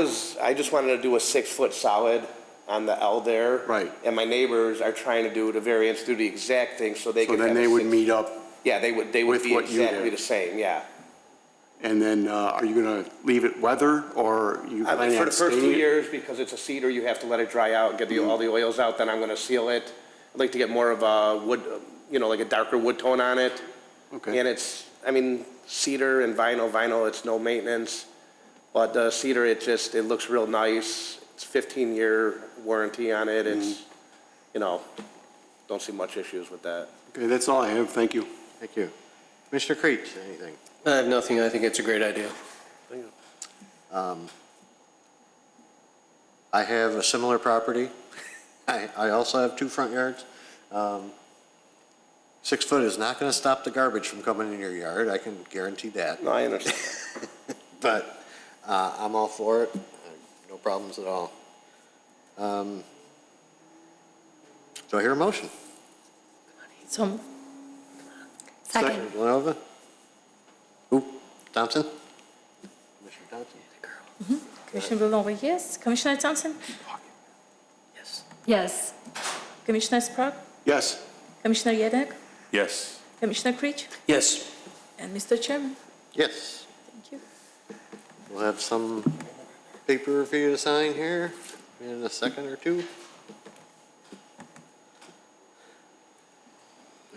just wanted to do a 6-foot solid on the L there. Right. And my neighbors are trying to do the variance, do the exact thing, so they So could have then a they would 6 meet up, Yeah, they would with be what you exactly did. the same, yeah. and then are you going to leave it weather, or you planning For on the first 2 staining it? years, because it's a cedar, you have to let it dry out, get all the oils out, then I'm gonna seal it. I'd like to get more of a wood, like a darker wood tone on it. Okay. And cedar and vinyl, it's no maintenance. But the cedar, it looks real nice. It's 15-year warranty on it. It's, don't see much issues with that. Okay, that's all I have, thank you. Thank you. Commissioner Creech, anything? I have nothing. I think it's a great idea. I have a similar property. I also have 2 front yards. 6 foot is not going to stop the garbage from coming in your yard, I can guarantee that. No, I understand. But I'm all for it, no problems at all. Do I hear a motion? So, Second. Villanova? Who? Thompson? Commissioner Thompson? Commissioner Villanova, yes. Commissioner Thompson? Yes. Commissioner Sprague? Yes. Commissioner Yedek? Yes. Commissioner Creech? Yes. And Mr. Chairman? Yes. Thank you. We'll have some paper for you to sign here in a second or two.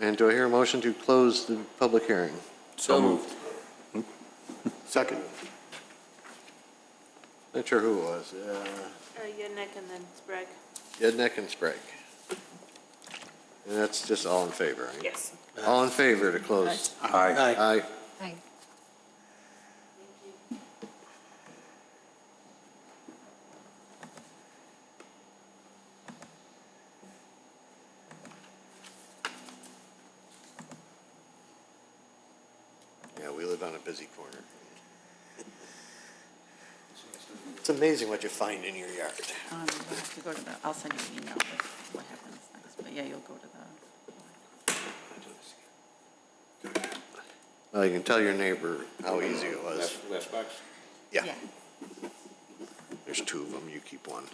And do I hear a motion to close the public hearing? So moved. Second. Not sure who it was. Yedek and then Sprague. Yednek and Sprague. And that's just all in favor, right? Yes. All in favor to close? Aye. Aye. Aye. Yeah, we live on a busy corner. It's amazing what you find in your yard. You'll have to go to the, I'll send you an email with what happens next, but yeah, you'll go to the. Well, you can tell your neighbor how easy it was. Last box? Yeah. There's 2 of them, you keep one.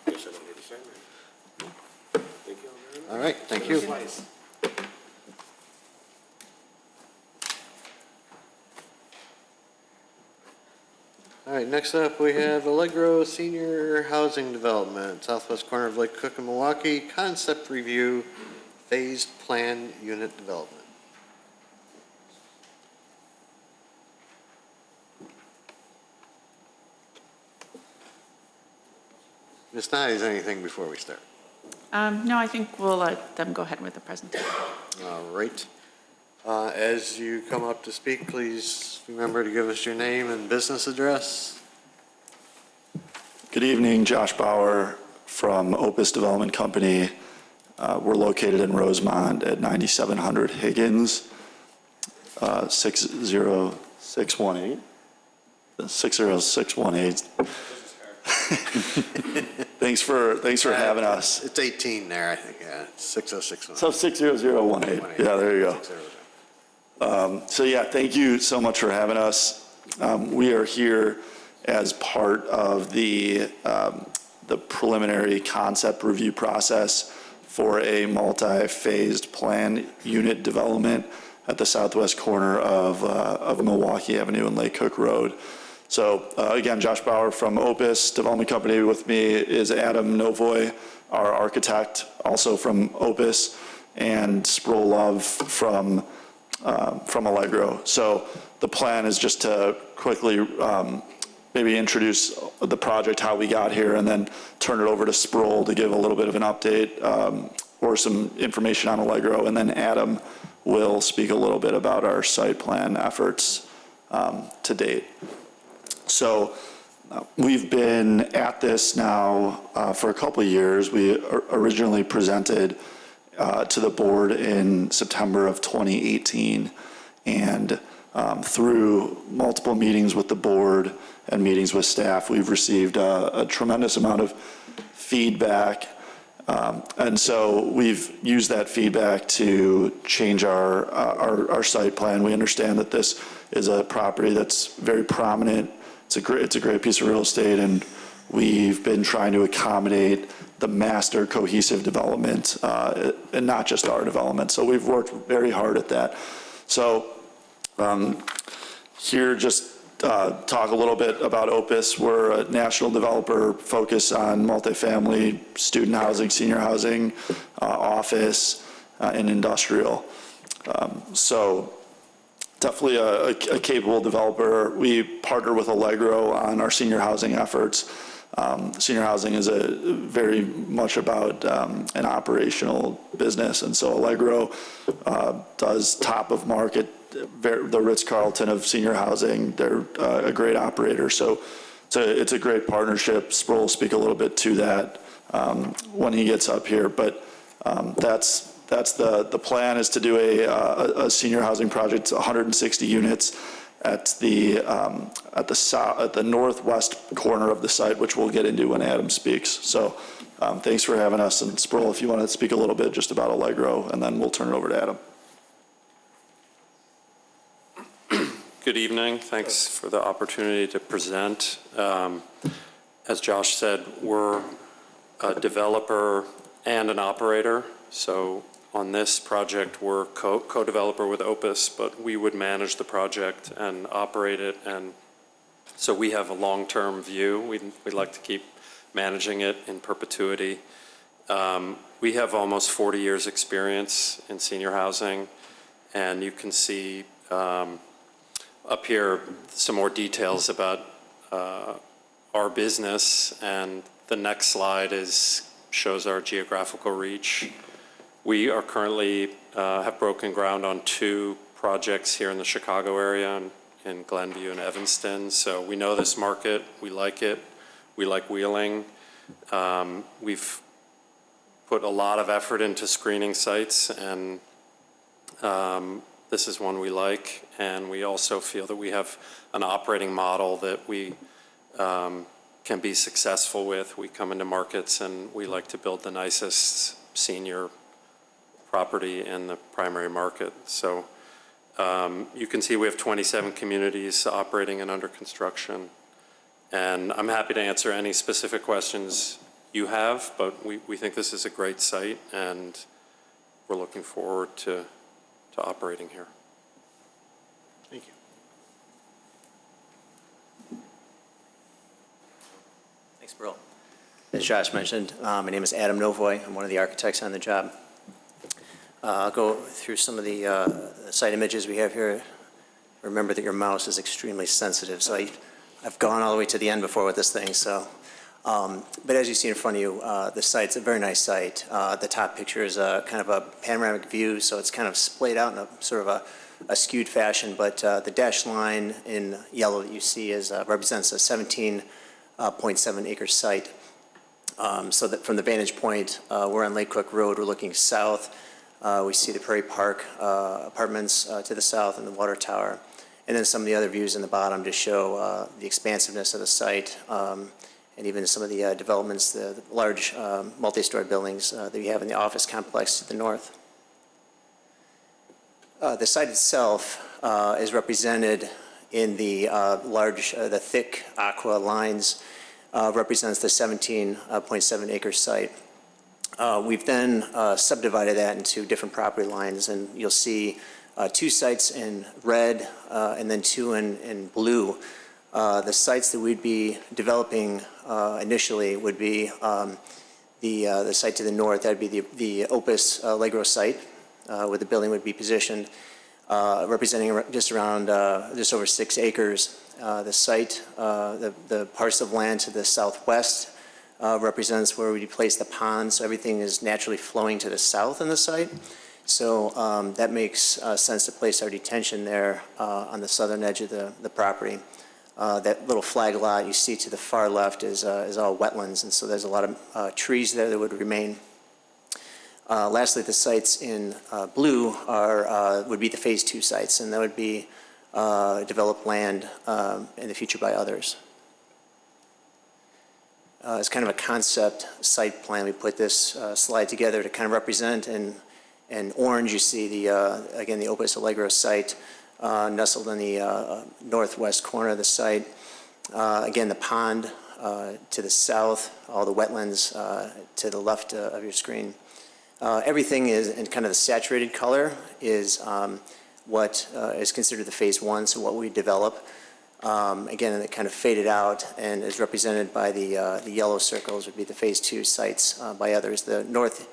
Guess I don't need to sign that. Thank you. All right, thank you. All right, next up, we have Allegro Senior Housing Development, southwest corner of Lake Cook and Milwaukee, concept review, phased plan unit development. Ms. Nye, is there anything before we start? No, I think we'll let them go ahead with the presentation. All right. As you come up to speak, please remember to give us your name and business address. Good evening, Josh Bauer from Opus Development Company. We're located in Rosemont at 9700 Higgins, 60618. 60618. Thanks for having us. It's 18 there, I think, yeah, 6061. So 60018. Yeah, there you go. So yeah, thank you so much for having us. We are here as part of the preliminary concept review process for a multi-phased plan unit development at the southwest corner of Milwaukee Avenue and Lake Cook Road. So again, Josh Bauer from Opus Development Company. With me is Adam Novoy, our architect, also from Opus, and Sproul Love from Allegro. So the plan is just to quickly maybe introduce the project, how we got here, and then turn it over to Sproul to give a little bit of an update or some information on Allegro, and then Adam will speak a little bit about our site plan efforts to date. So we've been at this now for a couple of years. We originally presented to the board in September of 2018, and through multiple meetings with the board and meetings with staff, we've received a tremendous amount of feedback, and so we've used that feedback to change our site plan. We understand that this is a property that's very prominent. It's a great piece of real estate, and we've been trying to accommodate the master cohesive development, and not just our development. So we've worked very hard at that. So here, just talk a little bit about Opus. We're a national developer focused on multifamily, student housing, senior housing, office, and industrial. So definitely a capable developer. We partner with Allegro on our senior housing efforts. Senior housing is very much about an operational business, and so Allegro does top of market, the Ritz-Carlton of senior housing. They're a great operator, so it's a great partnership. Sproul will speak a little bit to that when he gets up here, but that's the plan, is to do a senior housing project, 160 units at the northwest corner of the site, which we'll get into when Adam speaks. So thanks for having us. And Sproul, if you want to speak a little bit just about Allegro, and then we'll turn it over to Adam. Good evening. Thanks for the opportunity to present. As Josh said, we're a developer and an operator. So on this project, we're co-developer with Opus, but we would manage the project and operate it. And so we have a long-term view. We'd like to keep managing it in perpetuity. We have almost 40 years experience in senior housing, and you can see up here some more details about our business, and the next slide shows our geographical reach. We are currently have broken ground on 2 projects here in the Chicago area, in Glenview and Evanston. So we know this market, we like it, we like Wheeling. We've put a lot of effort into screening sites, and this is one we like, and we also feel that we have an operating model that we can be successful with. We come into markets and we like to build the nicest senior property in the primary market. So you can see we have 27 communities operating and under construction. And I'm happy to answer any specific questions you have, but we think this is a great site, and we're looking forward to operating here. Thank you. Thanks, Brill. As Josh mentioned, my name is Adam Novoy. I'm one of the architects on the job. I'll go through some of the site images we have here. Remember that your mouse is extremely sensitive, so I've gone all the way to the end before with this thing. So, but as you see in front of you, the site's a very nice site. The top picture is kind of a panoramic view, so it's kind of splayed out in a sort of a skewed fashion. But the dashed line in yellow that you see represents a 17.7 acre site. So that from the vantage point, we're on Lake Cook Road. We're looking south. We see the Prairie Park apartments to the south and the water tower. And then some of the other views in the bottom to show the expansiveness of the site, and even some of the developments, the large multi-story buildings that we have in the office complex to the north. The site itself is represented in the the thick aqua lines, represents the 17.7 acre site. We've then subdivided that into different property lines, and you'll see 2 sites in red and then 2 in blue. The sites that we'd be developing initially would be the site to the north. That'd be the Opus Allegro site, where the building would be positioned, representing just over 6 acres. The site, the parcel of land to the southwest represents where we place the pond, so everything is naturally flowing to the south in the site. So that makes sense to place our detention there on the southern edge of the property. That little flag lot you see to the far left is all wetlands, and so there's a lot of trees there that would remain. Lastly, the sites in blue would be the Phase 2 sites, and that would be developed land in the future by others. It's kind of a concept site plan. We put this slide together to kind of represent. In orange, you see again the Opus Allegro site nestled in the northwest corner of the site. Again, the pond to the south, all the wetlands to the left of your screen. Everything is in kind of the saturated color is what is considered the Phase 1, so what we develop. Again, it kind of faded out and is represented by the yellow circles would be the Phase 2 sites by others. The north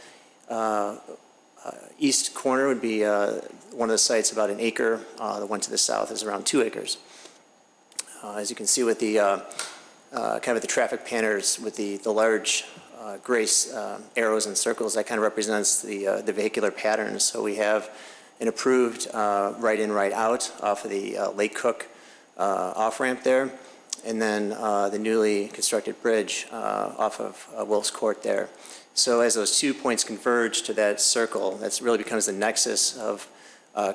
east corner would be one of the sites about 1 acre. The one to the south is around 2 acres. As you can see with the kind of at the traffic planners with the large gray arrows and circles, that kind of represents the vehicular patterns. So we have an approved right in, right out off of the Lake Cook off-ramp there, and then the newly constructed bridge off of Wolf's Court there. So as those 2 points converge to that circle, that really becomes the nexus of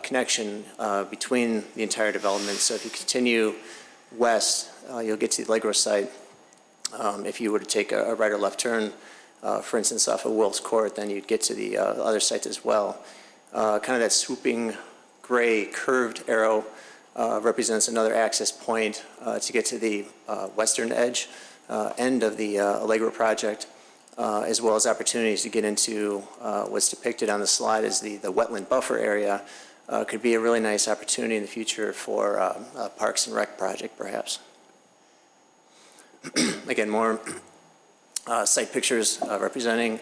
connection between the entire development. So if you continue west, you'll get to the Allegro site. If you were to take a right or left turn, for instance, off of Wolf's Court, then you'd get to the other site as well. Kind of that swooping gray curved arrow represents another access point to get to the western edge end of the Allegro project, as well as opportunities to get into what's depicted on the slide as the wetland buffer area. Could be a really nice opportunity in the future for a Parks and Rec project, perhaps. Again, more site pictures representing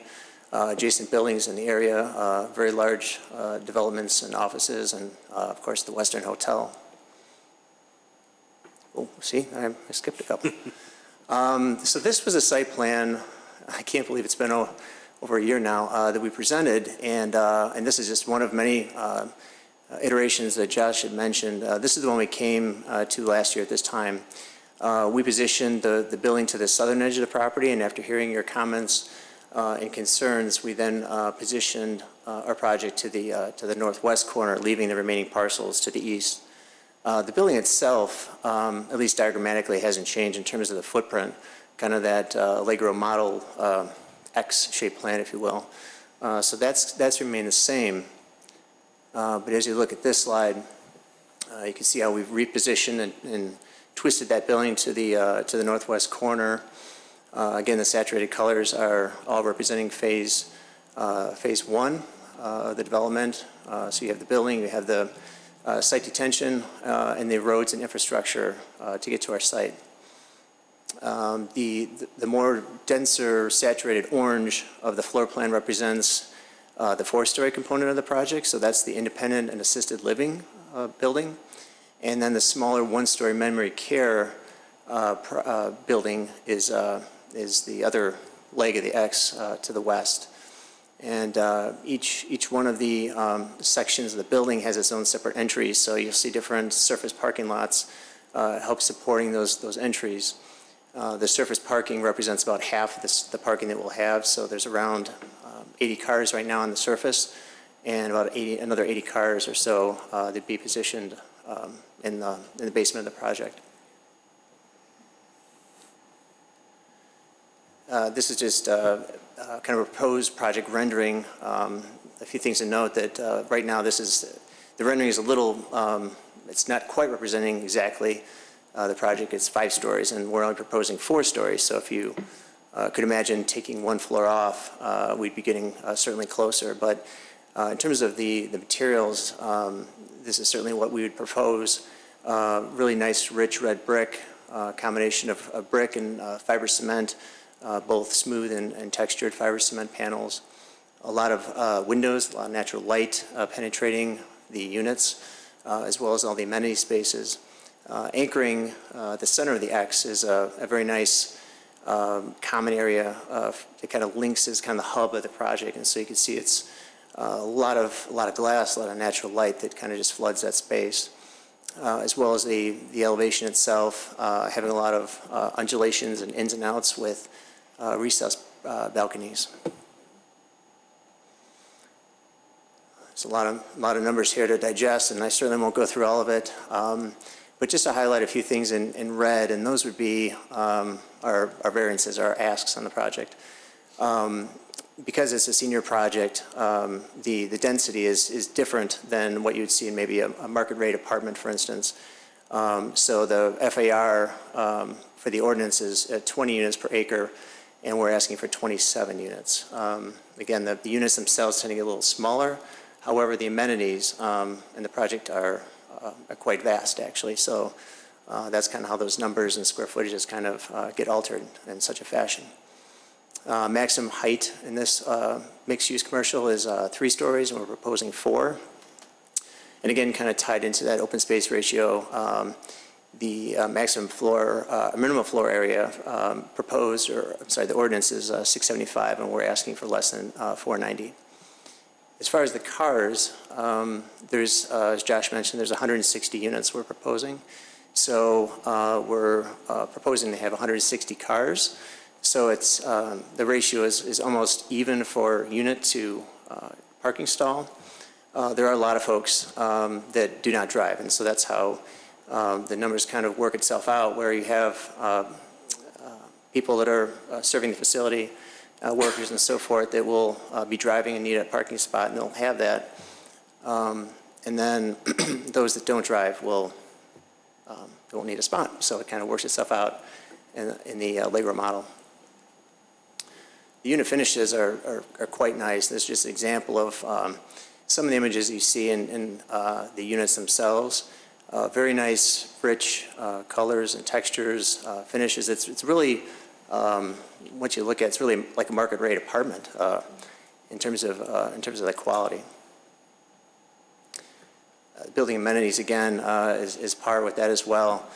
adjacent buildings in the area, very large developments and offices, and of course the Western Hotel. Oh, see, I skipped a couple. So this was a site plan, I can't believe it's been over a year now, that we presented, and this is just one of many iterations that Josh had mentioned. This is the one we came to last year at this time. We positioned the building to the southern edge of the property, and after hearing your comments and concerns, we then positioned our project to the northwest corner, leaving the remaining parcels to the east. The building itself, at least diagrammatically, hasn't changed in terms of the footprint, kind of that Allegro model X-shaped plan, if you will. So that's remained the same. But as you look at this slide, you can see how we've repositioned and twisted that building to the northwest corner. Again, the saturated colors are all representing phase one of the development. So you have the building, you have the site detention, and the roads and infrastructure to get to our site. The more denser saturated orange of the floor plan represents the four-story component of the project, so that's the independent and assisted living building. And then the smaller one-story memory care building is the other leg of the X to the west. And each one of the sections of the building has its own separate entries, so you'll see different surface parking lots help supporting those entries. The surface parking represents about half of the parking that we'll have, so there's around 80 cars right now on the surface, and about another 80 cars or so that'd be positioned in the basement of the project. This is just kind of a proposed project rendering. A few things to note that right now the rendering is a little, it's not quite representing exactly the project. It's 5 stories, and we're only proposing 4 stories. So if you could imagine taking one floor off, we'd be getting certainly closer. But in terms of the materials, this is certainly what we would propose. Really nice, rich red brick, combination of brick and fiber cement, both smooth and textured fiber cement panels. A lot of windows, a lot of natural light penetrating the units, as well as all the amenity spaces. Anchoring the center of the X is a very nice common area that kind of links as kind of the hub of the project, and so you can see it's a lot of glass, a lot of natural light that kind of just floods that space, as well as the elevation itself, having a lot of undulations and ins and outs with recessed balconies. There's a lot of numbers here to digest, and I certainly won't go through all of it. But just to highlight a few things in red, and those would be our variances, our asks on the project. Because it's a senior project, the density is different than what you'd see in maybe a market rate apartment, for instance. So the FAR for the ordinance is at 20 units per acre, and we're asking for 27 units. Again, the units themselves tend to get a little smaller. However, the amenities in the project are quite vast, actually. So that's kind of how those numbers and square footages kind of get altered in such a fashion. Maximum height in this mixed-use commercial is 3 stories, and we're proposing 4. And again, kind of tied into that open space ratio, the maximum floor, minimum floor area proposed, or I'm sorry, the ordinance is 675, and we're asking for less than 490. As far as the cars, there's, as Josh mentioned, there's 160 units we're proposing. So we're proposing to have 160 cars. So it's, the ratio is almost even for unit to parking stall. There are a lot of folks that do not drive, and so that's how the numbers kind of work itself out, where you have people that are serving the facility, workers and so forth, that will be driving and need a parking spot, and they'll have that. And then those that don't drive will need a spot. So it kind of works itself out in the Allegro model. The unit finishes are quite nice. This is just an example of some of the images you see in the units themselves. Very nice, rich colors and textures, finishes. It's really, once you look at it, it's really like a market rate apartment in terms of the quality. Building amenities, again, is par with that as well.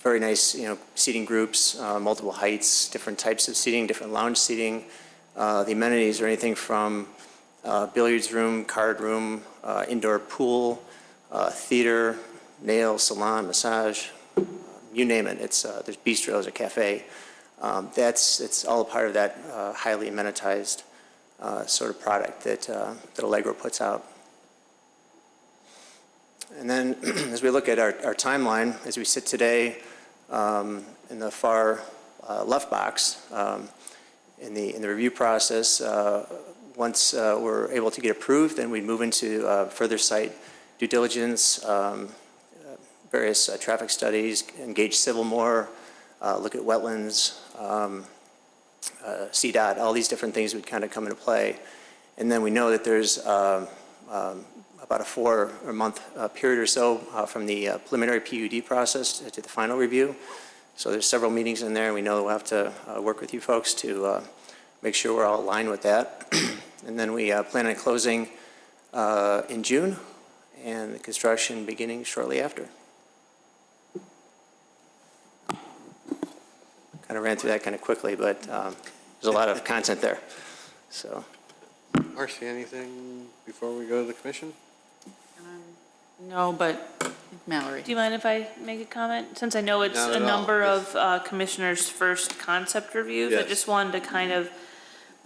Very nice, seating groups, multiple heights, different types of seating, different lounge seating. The amenities are anything from billiards room, card room, indoor pool, theater, nail, salon, massage, you name it. There's bistros, a cafe. It's all a part of that highly amenitized sort of product that Allegro puts out. And then as we look at our timeline, as we sit today in the far left box, in the review process, once we're able to get approved, then we'd move into further site due diligence, various traffic studies, engage Sycamore, look at wetlands, CDOT, all these different things would kind of come into play. And then we know that there's about a 4-month period or so from the preliminary PUD process to the final review. So there's several meetings in there, and we know we'll have to work with you folks to make sure we're all aligned with that. And then we plan on closing in June, and the construction beginning shortly after. Kind of ran through that kind of quickly, but there's a lot of content there. So, Marcy, anything before we go to the commission? No, but Mallory. Do you mind if I make a comment? Since I know it's Not a at all. number of commissioners' first concept reviews, I Yes. just wanted to kind of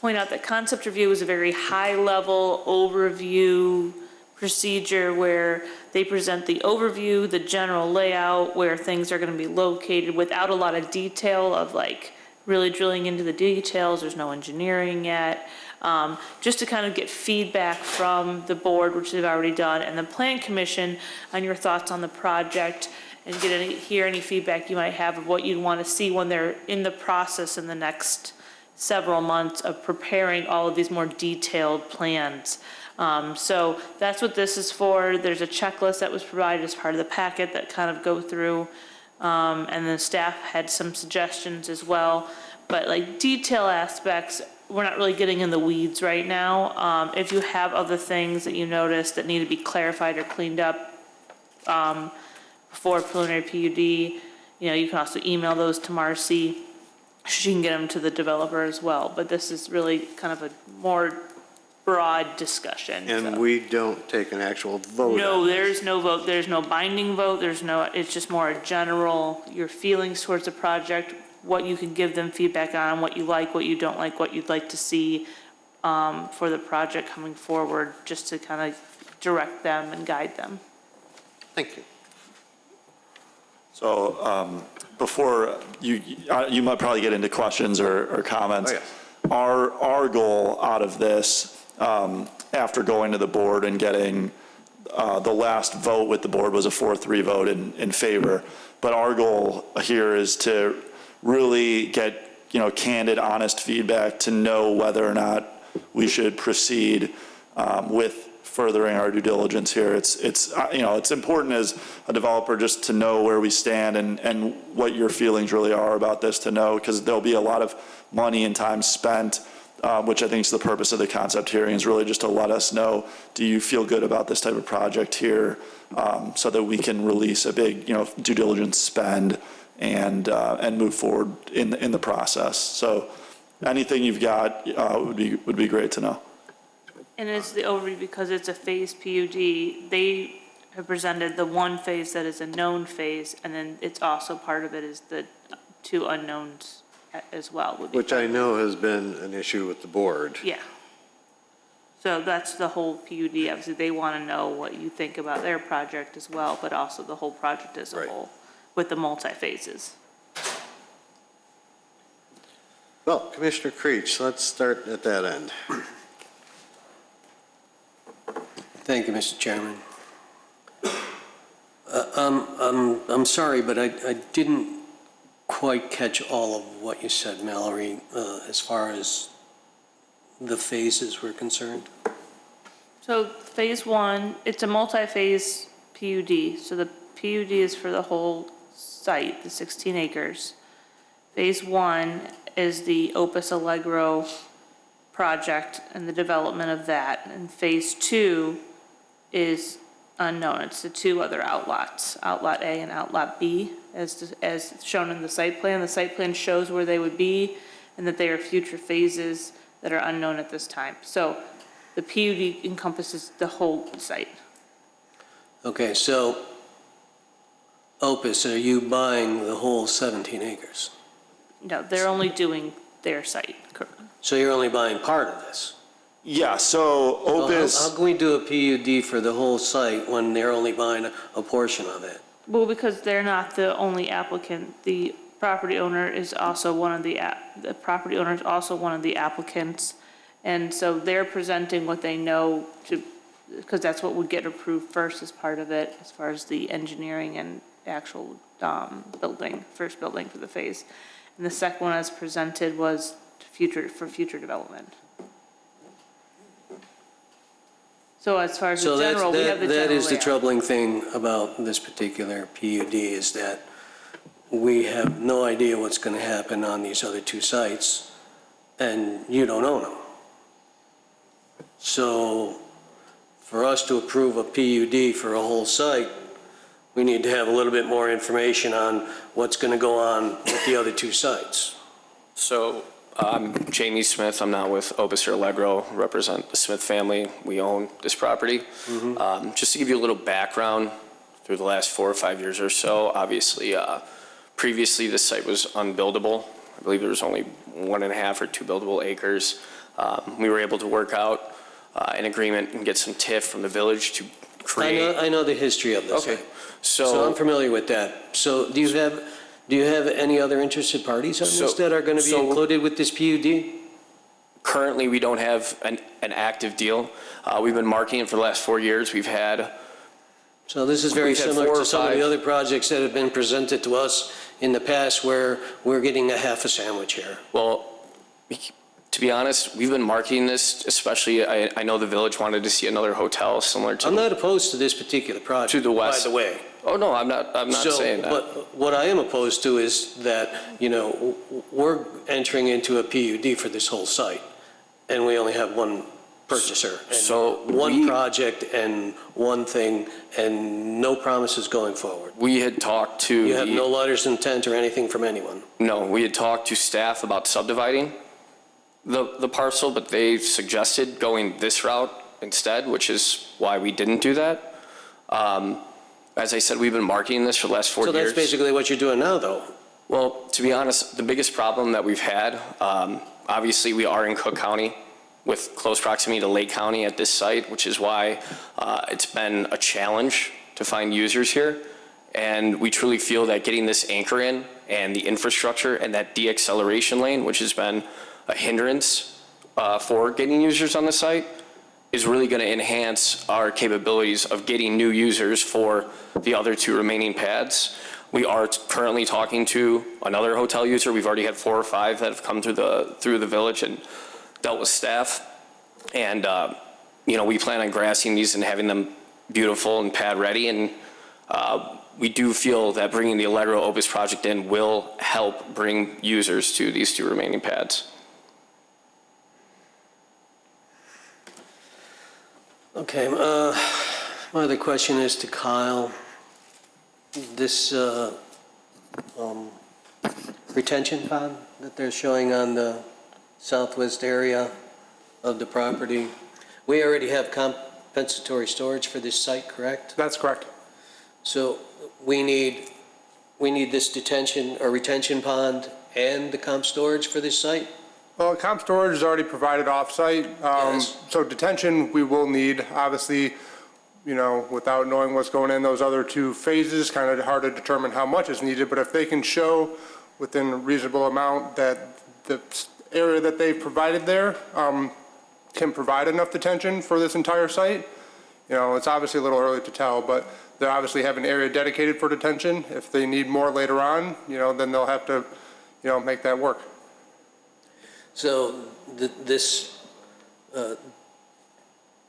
point out that concept review is a very high-level overview procedure where they present the overview, the general layout, where things are going to be located without a lot of detail of like really drilling into the details. There's no engineering yet. Just to kind of get feedback from the board, which they've already done, and the plan commission on your thoughts on the project, and hear any feedback you might have of what you'd want to see when they're in the process in the next several months of preparing all of these more detailed plans. So that's what this is for. There's a checklist that was provided as part of the packet that kind of go through, and the staff had some suggestions as well. But like detail aspects, we're not really getting in the weeds right now. If you have other things that you notice that need to be clarified or cleaned up before preliminary PUD, you can also email those to Marcy. She can get them to the developer as well. But this is really kind of a more broad discussion. And so. we don't take an actual vote. No, on it. there's no vote. There's no binding vote. It's just more a general, your feelings towards the project, what you can give them feedback on, what you like, what you don't like, what you'd like to see for the project coming forward, just to kind of direct them and guide them. Thank you. So before you might probably get into questions or comments. Oh, yes. Our goal out of this, after going to the board and getting the last vote with the board was a 4-3 vote in favor. But our goal here is to really get candid, honest feedback to know whether or not we should proceed with furthering our due diligence here. It's important as a developer just to know where we stand and what your feelings really are about this, to know, because there'll be a lot of money and time spent which I think is the purpose of the concept hearing, is really just to let us know, do you feel good about this type of project here, so that we can release a big, due diligence spend and move forward in the process. So anything you've got would be great to know. And it's the overview because it's a phase PUD. They have presented the one phase that is a known phase, and then it's also part of it is the two unknowns as well. Which I know has been an issue with the board. Yeah. So that's the whole PUD. Obviously, they want to know what you think about their project as well, but also the whole project as a whole with the multi-phases. Well, Commissioner Creech, let's start at that end. Thank you, Mr. Chairman. I'm sorry, but I didn't quite catch all of what you said, Mallory, as far as the phases were concerned. So phase one, it's a multi-phase PUD. So the PUD is for the whole site, the 16 acres. Phase one is the Opus Allegro project and the development of that. And phase two is unknown. It's the two other outlots, Outlot A and Outlot B, as shown in the site plan. The site plan shows where they would be and that they are future phases that are unknown at this time. So the PUD encompasses the whole site. Okay, so Opus, are you buying the whole 17 acres? No, they're only doing their site. So you're only buying part of this? Yeah, so Opus... How can we do a PUD for the whole site when they're only buying a portion of it? Well, because they're not the only applicant. The property owner is also one of the applicants. And so they're presenting what they know to, because that's what would get approved first as part of it, as far as the engineering and actual first building for the phase. And the second one as presented was for future development. So as far as the general, we have the general That is the layout. troubling thing about this particular PUD is that we have no idea what's going to happen on these other two sites, and you don't own them. So for us to approve a PUD for a whole site, we need to have a little bit more information on what's going to go on with the other two sites. So I'm Jamie Smith. I'm now with Opus or Allegro, represent the Smith family. We own this property. Just to give you a little background, through the last 4 or 5 years or so, obviously, previously this site was unbuildable. I believe there was only 1.5 or 2 buildable acres. We were able to work out an agreement and get some TIF from the village to create. I know the history of this. Okay. So I'm familiar with that. So do you have any other interested parties on this that are going to be included with this PUD? Currently, we don't have an active deal. We've been marketing it for the last 4 years. We've had. So this is very similar to some of the other projects that have been presented to us in the past where we're getting a half a sandwich here. Well, to be honest, we've been marketing this, especially, I know the village wanted to see another hotel similar to. I'm not opposed to this particular project. To the west. By the way. Oh, no, I'm not saying that. But what I am opposed to is that, we're entering into a PUD for this whole site, and we only have one purchaser. So one project and one thing, and no promises going forward. We had talked to. You have no letters of intent or anything from anyone? No, we had talked to staff about subdividing the parcel, but they suggested going this route instead, which is why we didn't do that. As I said, we've been marketing this for the last 4 years. So that's basically what you're doing now, though? Well, to be honest, the biggest problem that we've had, obviously we are in Cook County with close proximity to Lake County at this site, which is why it's been a challenge to find users here. And we truly feel that getting this anchor in and the infrastructure and that de-acceleration lane, which has been a hindrance for getting users on the site, is really going to enhance our capabilities of getting new users for the other 2 remaining pads. We are currently talking to another hotel user. We've already had 4 or 5 that have come through the village and dealt with staff. And, we plan on grassing these and having them beautiful and pad ready. And we do feel that bringing the Allegro Opus project in will help bring users to these 2 remaining pads. Okay, my other question is to Kyle. This retention pond that they're showing on the southwest area of the property, we already have compensatory storage for this site, correct? That's correct. So we need this detention or retention pond and the comp storage for this site? Well, comp storage is already provided off-site. Yes. So detention, we will need, obviously, you know, without knowing what's going in those other two phases, kind of hard to determine how much is needed, but if they can show within a reasonable amount that the area that they've provided there can provide enough detention for this entire site, you know, it's obviously a little early to tell, but they obviously have an area dedicated for detention. If they need more later on, you know, then they'll have to, you know, make that work. So this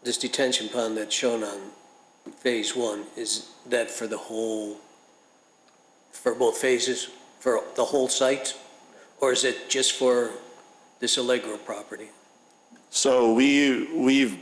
detention pond that's shown on phase one, is that for the whole, for both phases, for the whole site? Or is it just for this Allegro property? So we've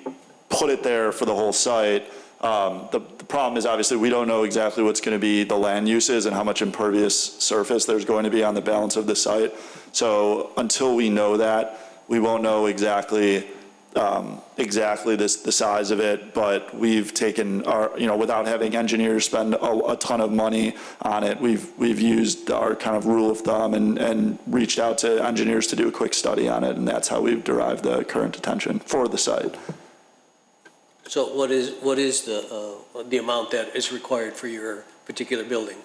put it there for the whole site. The problem is obviously we don't know exactly what's going to be the land uses and how much impervious surface there's going to be on the balance of the site. So until we know that, we won't know exactly the size of it, but we've taken our, you know, without having engineers spend a ton of money on it, we've used our kind of rule of thumb and reached out to engineers to do a quick study on it, and that's how we've derived the current detention for the site. So what is the amount that is required for your particular building?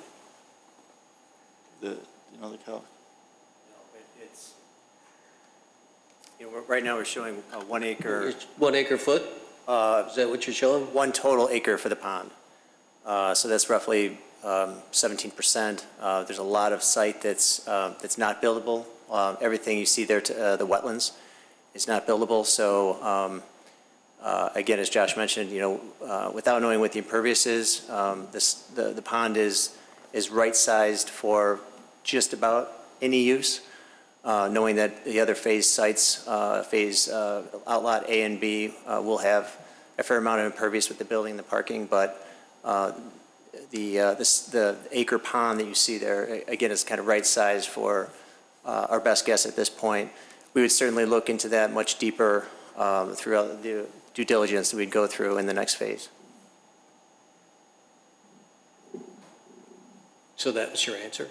The calc? It's, you know, right now we're showing 1 acre. It's 1 acre foot? Is that what you're showing? 1 total acre for the pond. So that's roughly 17%. There's a lot of site that's not buildable. Everything you see there, the wetlands, is not buildable. So again, as Josh mentioned, you know, without knowing what the impervious is, the pond is right-sized for just about any use, knowing that the other phase sites, outlot A and B, will have a fair amount of impervious with the building and the parking, but the acre pond that you see there, again, is kind of right-sized for our best guess at this point. We would certainly look into that much deeper throughout the due diligence that we'd go through in the next phase. So that was your answer?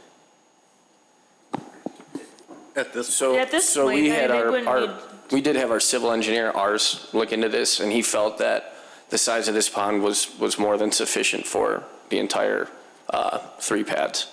At this point, we had they wouldn't we did have our civil engineer, ours, look into this, and he felt that the size of this pond was more than sufficient for the entire 3 pads.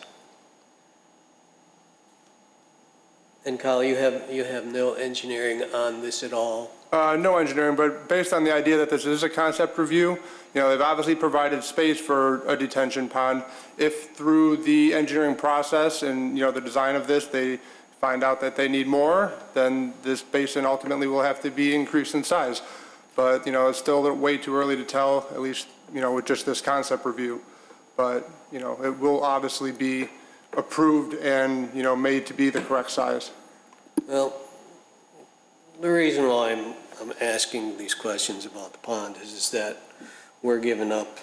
And Kyle, you have no engineering on this at all? No engineering, but based on the idea that this is a concept review, you know, they've obviously provided space for a detention pond. If through the engineering process and, you know, the design of this, they find out that they need more, then this basin ultimately will have to be increased in size. But, you know, it's still way too early to tell, at least, you know, with just this concept review. But, you know, it will obviously be approved and, you know, made to be the correct size. Well, the reason why I'm asking these questions about the pond is that we're giving up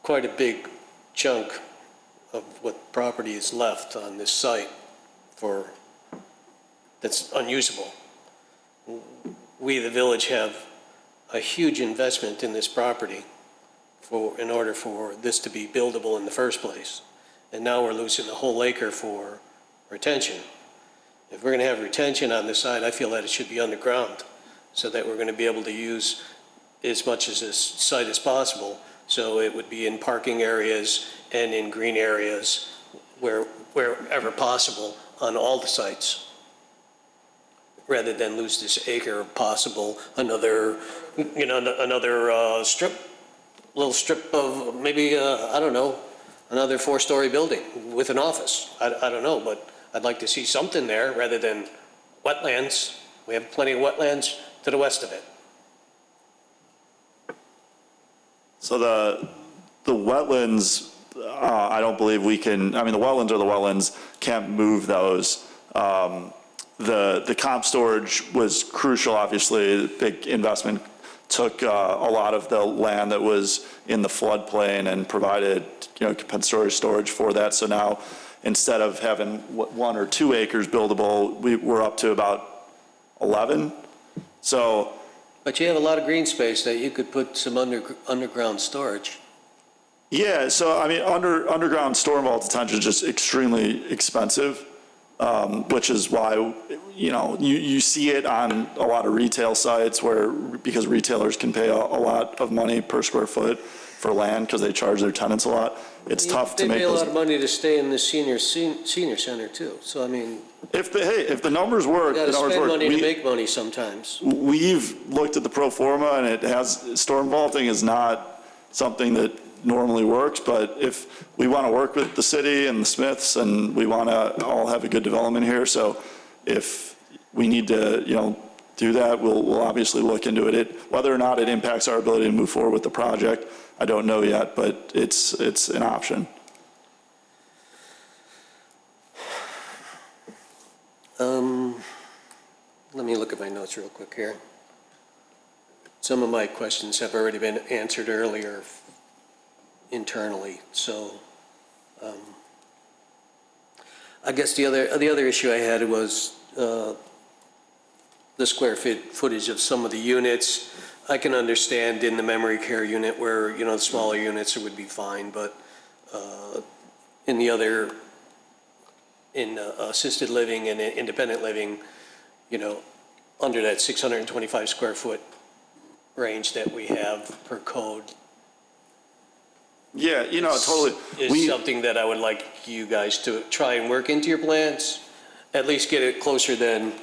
quite a big chunk of what property is left on this site that's unusable. We, the village, have a huge investment in this property in order for this to be buildable in the first place. And now we're losing the whole acre for retention. If we're going to have retention on this side, I feel that it should be underground so that we're going to be able to use as much of this site as possible. So it would be in parking areas and in green areas wherever possible on all the sites, rather than lose this acre of possible, another little strip of maybe, I don't know, another 4-story building with an office. I don't know, but I'd like to see something there rather than wetlands. We have plenty of wetlands to the west of it. So the wetlands, I don't believe we can, I mean, the wetlands are the wetlands, can't move those. The comp storage was crucial, obviously, big investment took a lot of the land that was in the floodplain and provided, compensatory storage for that. So now, instead of having 1 or 2 acres buildable, we're up to about 11. So. But you have a lot of green space that you could put some underground storage. Yeah, so I mean, underground storm vault detention is just extremely expensive, which is why, you see it on a lot of retail sites because retailers can pay a lot of money per square foot for land because they charge their tenants a lot. It's tough to make They pay a those. lot of money to stay in the senior center too. So I mean, if the numbers work, you got to spend money to make money sometimes. We've looked at the pro forma and it has, storm vaulting is not something that normally works, but if we want to work with the city and the Smiths and we want to all have a good development here, so if we need to, do that, we'll obviously look into it. Whether or not it impacts our ability to move forward with the project, I don't know yet, but it's an option. Let me look at my notes real quick here. Some of my questions have already been answered earlier internally, so I guess the other issue I had was the square footage of some of the units. I can understand in the memory care unit where, the smaller units would be fine, but in the other, in assisted living and independent living, under that 625 square foot range that we have per code. Yeah, totally. Is something that I would like you guys to try and work into your plans, at least get it closer than,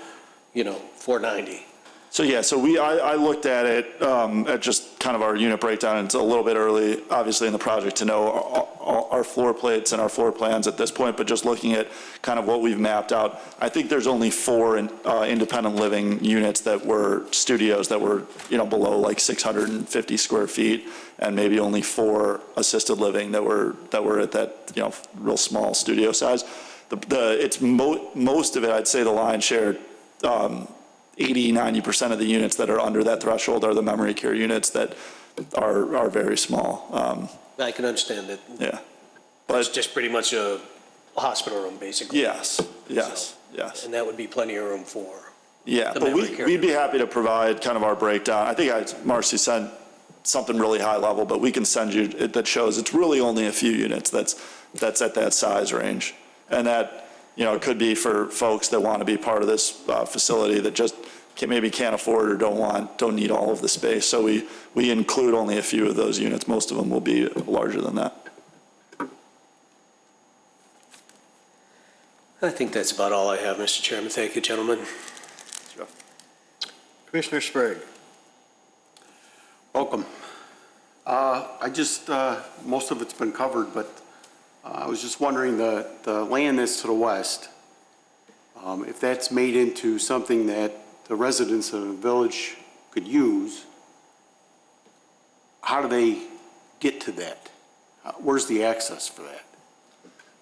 490. So yeah, I looked at it at just kind of our unit breakdown. It's a little bit early, obviously, in the project to know our floor plates and our floor plans at this point, but just looking at kind of what we've mapped out, I think there's only 4 independent living units that were studios that were, below like 650 square feet, and maybe only 4 assisted living that were at that, real small studio size. It's most of it, I'd say the lion's share, 80-90% of the units that are under that threshold are the memory care units that are very small. I can understand that. Yeah. But it's just pretty much a hospital room, basically. Yes. And that would be plenty of room for. Yeah, but we'd be happy to provide kind of our breakdown. I think Marcy sent something really high level, but we can send you that shows it's really only a few units that's at that size range. And that, it could be for folks that want to be part of this facility that just maybe can't afford or don't need all of the space. So we include only a few of those units. Most of them will be larger than that. I think that's about all I have, Mr. Chairman. Thank you, gentlemen. Commissioner Sprague. Welcome. Most of it's been covered, but I was just wondering the land that's to the west, if that's made into something that the residents of the village could use, how do they get to that? Where's the access for that?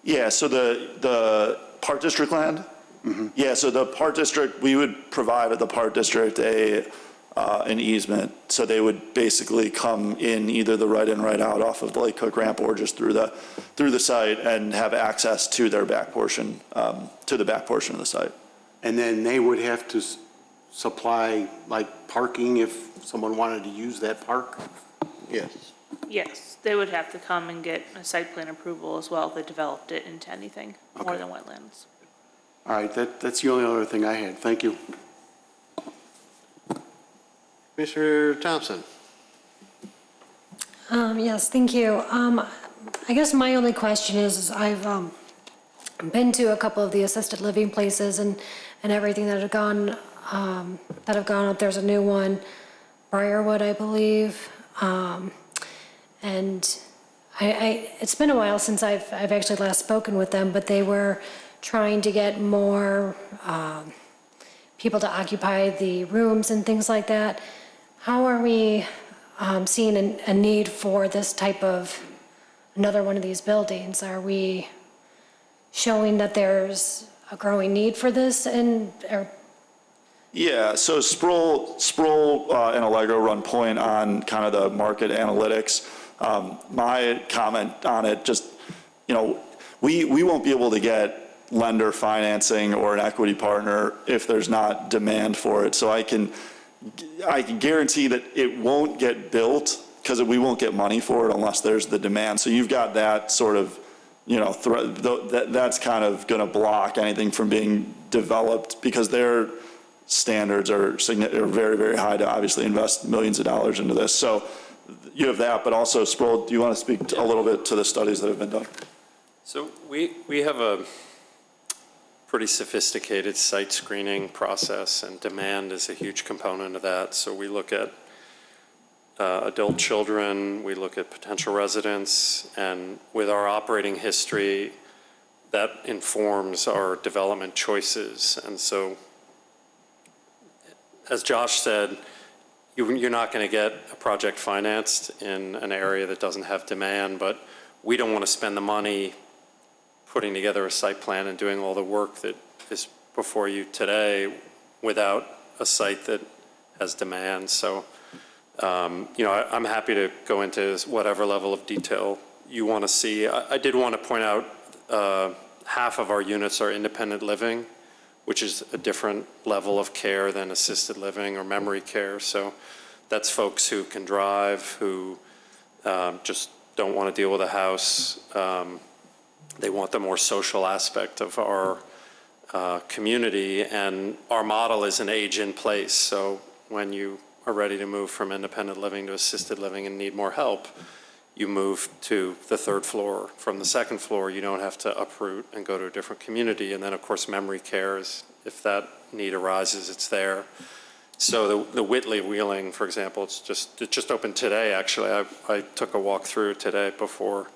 Yeah, so the Park District land? Mm-hmm. Yeah, so the Park District, we would provide the Park District an easement. So they would basically come in either the right in, right out off of the Lake Cook ramp or just through the site and have access to their back portion, to the back portion of the site. And then they would have to supply like parking if someone wanted to use that park? Yes. Yes, they would have to come and get a site plan approval as well if they developed it into anything more than wetlands. All right, that's the only other thing I had. Thank you. Commissioner Thompson. Yes, thank you. I guess my only question is I've been to a couple of the assisted living places and everything that have gone up. There's a new one, Briarwood, I believe. And it's been a while since I've actually last spoken with them, but they were trying to get more people to occupy the rooms and things like that. How are we seeing a need for this type of another one of these buildings? Are we showing that there's a growing need for this, and Yeah, so Sproul and Allegro run point on kind of the market analytics. My comment on it, just, you know, we won't be able to get lender financing or an equity partner if there's not demand for it. So I can guarantee that it won't get built because we won't get money for it unless there's the demand. So you've got that sort of, you know, that's kind of going to block anything from being developed because their standards are very, very high to obviously invest millions of dollars into this. So you have that, but also, Sproul, do you want to speak a little bit to the studies that have been done? So we have a pretty sophisticated site screening process, and demand is a huge component of that. So we look at adult children, we look at potential residents, and with our operating history, that informs our development choices. And so, as Josh said, you're not going to get a project financed in an area that doesn't have demand, but we don't want to spend the money putting together a site plan and doing all the work that is before you today without a site that has demand. So, you know, I'm happy to go into whatever level of detail you want to see. I did want to point out half of our units are independent living, which is a different level of care than assisted living or memory care. So that's folks who can drive, who just don't want to deal with a house. They want the more social aspect of our community, and our model is an age in place. So when you are ready to move from independent living to assisted living and need more help, you move to the third floor. From the second floor, you don't have to uproot and go to a different community. And then, of course, memory care is, if that need arises, it's there. So the Whitley Wheeling, for example, it just opened today, actually. I took a walk through today before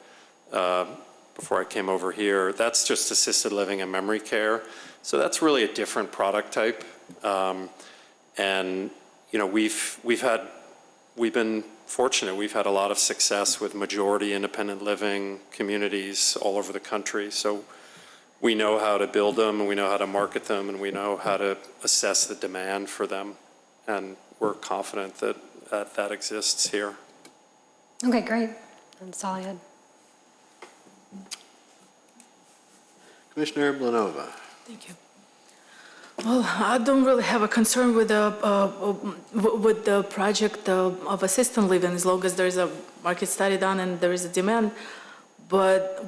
I came over here. That's just assisted living and memory care. So that's really a different product type. And, you know, we've been fortunate. We've had a lot of success with majority independent living communities all over the country. So we know how to build them, and we know how to market them, and we know how to assess the demand for them. And we're confident that that exists here. Okay, great. That's all I had. Commissioner Blanova. Thank you. Well, I don't really have a concern with the project of assisted living as long as there's a market study done and there is a demand. But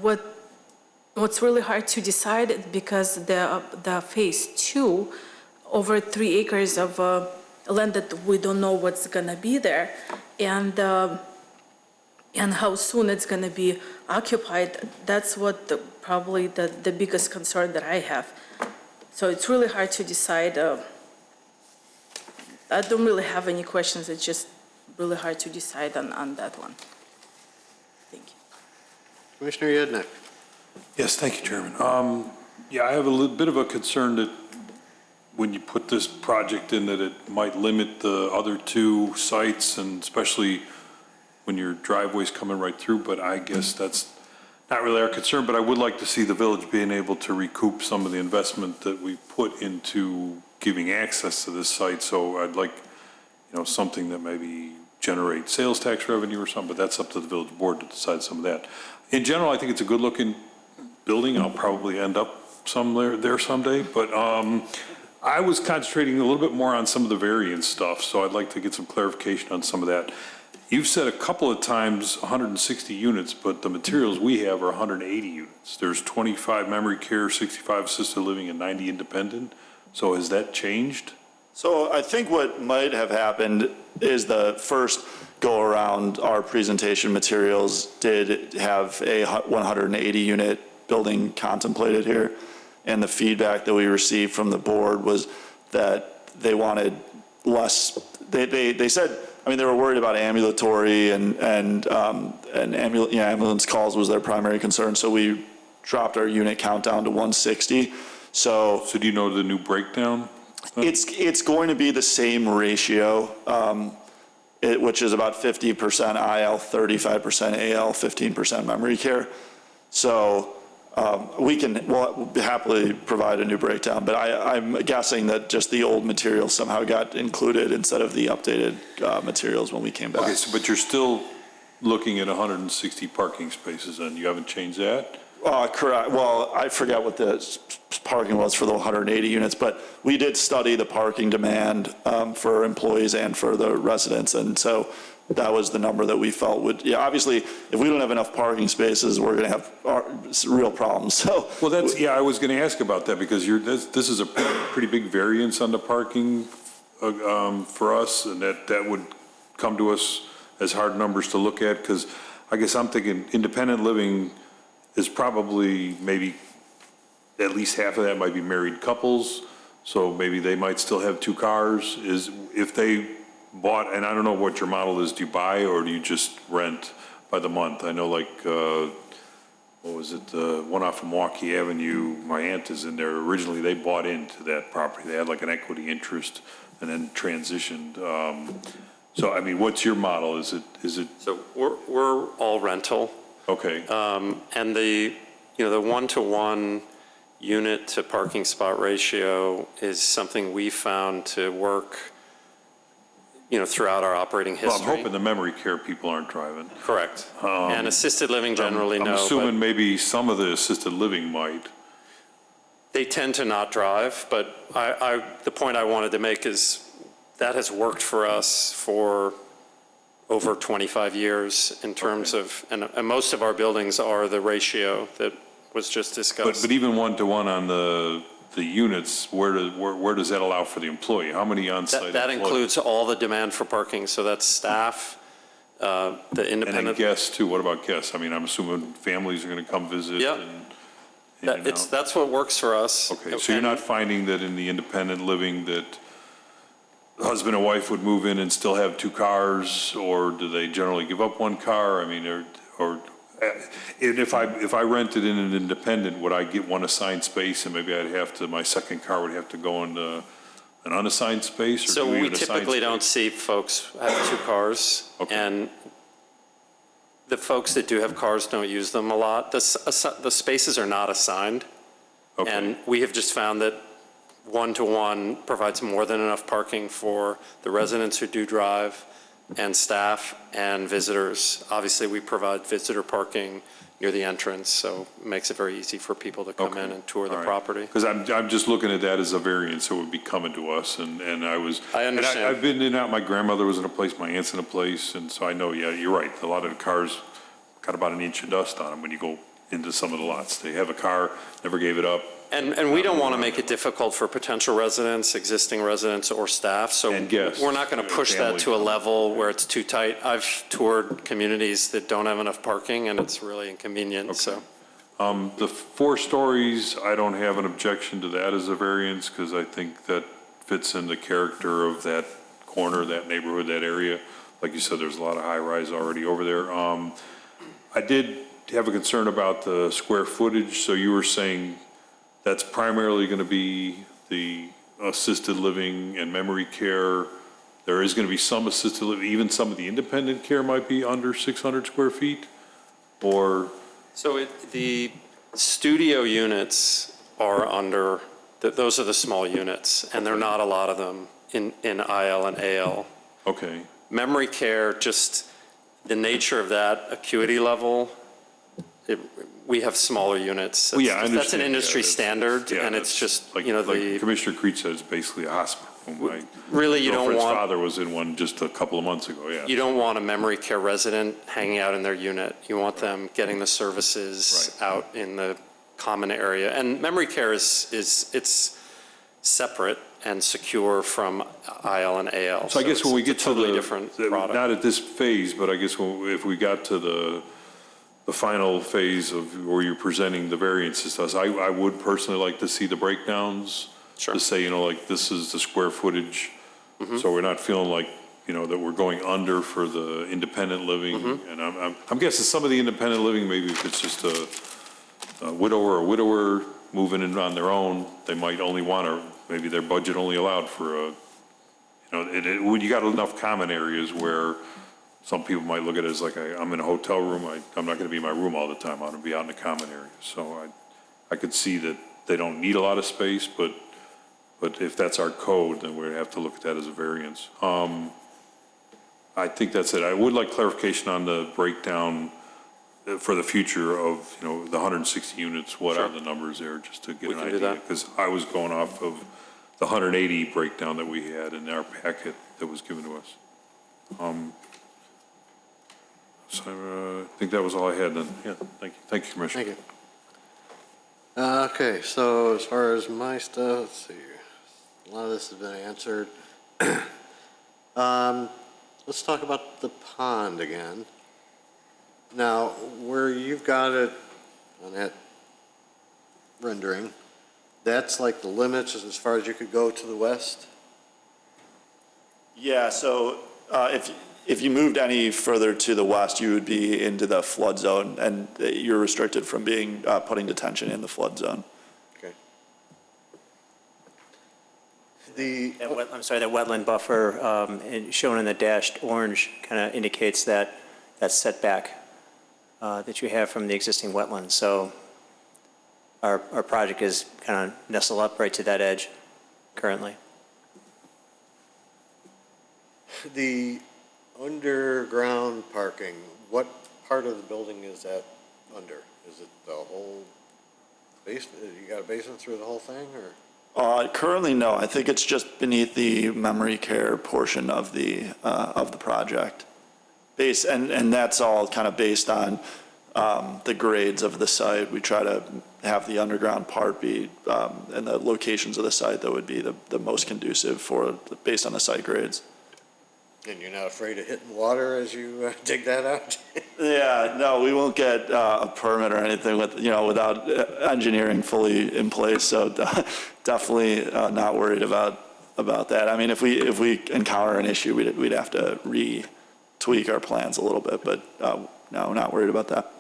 what's really hard to decide, because the phase 2, over 3 acres of land that we don't know what's gonna be there, and how soon it's gonna be occupied. That's what probably the biggest concern that I have. So it's really hard to decide. I don't really have any questions. It's just really hard to decide on that one. Thank you. Commissioner Yednak. Yes, thank you, Chairman. Yeah, I have a little bit of a concern that when you put this project in, that it might limit the other 2 sites, and especially when your driveway's coming right through, but I guess that's not really our concern. But I would like to see the village being able to recoup some of the investment that we put into giving access to this site. So I'd like, you know, something that maybe generates sales tax revenue or something, but that's up to the village board to decide some of that. In general, I think it's a good looking building. I'll probably end up somewhere there someday, but I was concentrating a little bit more on some of the variance stuff, so I'd like to get some clarification on some of that. You've said a couple of times 160 units, but the materials we have are 180 units. There's 25 memory care, 65 assisted living, and 90 independent. So has that changed? So I think what might have happened is the first go around, our presentation materials did have a 180 unit building contemplated here. And the feedback that we received from the board was that they wanted less. They said, I mean, they were worried about ambulatory and ambulance calls was their primary concern. So we dropped our unit count down to 160. So do you know the new breakdown? It's going to be the same ratio, which is about 50% IL, 35% AL, 15% memory care. So We'll happily provide a new breakdown, but I'm guessing that just the old materials somehow got included instead of the updated materials when we came back. Okay, so, but you're still looking at 160 parking spaces, and you haven't changed that? Correct. Well, I forget what the parking was for the 180 units, but we did study the parking demand for employees and for the residents, and so that was the number that we felt would, yeah, obviously, if we don't have enough parking spaces, we're going to have real problems, so. Well, I was going to ask about that, because this is a pretty big variance on the parking for us, and that would come to us as hard numbers to look at, because I guess I'm thinking independent living is probably maybe at least half of that might be married couples, so maybe they might still have 2 cars. If they bought, and I don't know what your model is, do you buy or do you just rent by the month? I know, like, what was it, the one off of Milwaukee Avenue, my aunt is in there. Originally, they bought into that property. They had like an equity interest and then transitioned. So, I mean, what's your model? Is it? So we're all rental. Okay. And the 1-to-1 unit to parking spot ratio is something we found to work, throughout our operating history. Well, I'm hoping the memory care people aren't driving. Correct. And assisted living generally, no. I'm assuming maybe some of the assisted living might. They tend to not drive, but the point I wanted to make is that has worked for us for over 25 years in terms of, and most of our buildings are the ratio that was just discussed. But even 1-to-1 on the units, where does that allow for the employee? How many on-site That employees? includes all the demand for parking, so that's staff, the independent. And then guests too, what about guests? I mean, I'm assuming families are going to come visit. Yep. That's what works for us. Okay, so you're not finding that in the independent living that husband and wife would move in and still have 2 cars, or do they generally give up 1 car? I mean, if I rented in an independent, would I get 1 assigned space, and maybe my second car would have to go into an unassigned space? Or so we typically don't see folks have 2 cars. Okay. And the folks that do have cars don't use them a lot. The spaces are not assigned. Okay. And we have just found that 1-to-1 provides more than enough parking for the residents who do drive and staff and visitors. Obviously, we provide visitor parking near the entrance, so it makes it very easy for people to come in and tour the property. Because I'm just looking at that as a variance that would be coming to us, and I understand. And I've been in and out. My grandmother was in a place, my aunt's in a place, and so I know, yeah, you're right. A lot of the cars got about an inch of dust on them when you go into some of the lots. They have a car, never gave it up. And we don't want to make it difficult for potential residents, existing residents, or staff, so we're not going to push that to a level where it's too tight. I've toured communities that don't have enough parking, and it's really inconvenient, so. The 4 stories, I don't have an objection to that as a variance, because I think that fits in the character of that corner, that neighborhood, that area. Like you said, there's a lot of high-rise already over there. I did have a concern about the square footage, so you were saying that's primarily going to be the assisted living and memory care. There is going to be some assisted living, even some of the independent care might be under 600 square feet, or? So the studio units are under, those are the small units, and there are not a lot of them in IL and AL. Okay. Memory care, just the nature of that acuity level, we have smaller units. Well, yeah, I understand. That's an industry standard, and it's just, like Commissioner Creech said, it's basically a hospital. Really, you don't want. My father was in one just a couple of months ago, yeah. You don't want a memory care resident hanging out in their unit. You want them getting the services out in the common area. And memory care it's separate and secure from IL and AL. So I guess when we get to totally different product. Not at this phase, but I guess if we got to the final phase of where you're presenting the variances to us, I would personally like to see the breakdowns. Sure. To say, like, this is the square footage, so we're not feeling like, that we're going under for the independent living. And I'm guessing some of the independent living, maybe if it's just a widower or widower moving in on their own, they might only want maybe their budget only allowed for when you got enough common areas where some people might look at it as like, I'm in a hotel room, I'm not going to be in my room all the time, I'm going to be out in the common areas. So I could see that they don't need a lot of space, but if that's our code, then we'd have to look at that as a variance. I think that's it. I would like clarification on the breakdown for the future of, the 160 units, what are the numbers there, just to get an idea? Because I was going off of the 180 breakdown that we had in our packet that was given to us. So I think that was all I had then. Yeah, thank you. Thank you, Commissioner. Thank you. Okay, so as far as my stuff, let's see. A lot of this has been answered. Let's talk about the pond again. Now, where you've got it on that rendering, that's like the limits as far as you could go to the west? Yeah, so if you moved any further to the west, you would be into the flood zone, and you're restricted from putting detention in the flood zone. Okay. I'm sorry, that wetland buffer shown in the dashed orange kind of indicates that setback that you have from the existing wetlands. So our project is kind of nestled up right to that edge currently. The underground parking, what part of the building is that under? Is it the whole basement? You got a basement through the whole thing, or? Currently, no. I think it's just beneath the memory care portion of the project. And that's all kind of based on the grades of the site. We try to have the underground part be, and the locations of the site that would be the most conducive based on the site grades. And you're not afraid of hitting water as you dig that out? Yeah, no, we won't get a permit or anything without engineering fully in place. So definitely not worried about that. I mean, if we encounter an issue, we'd have to tweak our plans a little bit, but no, not worried about that.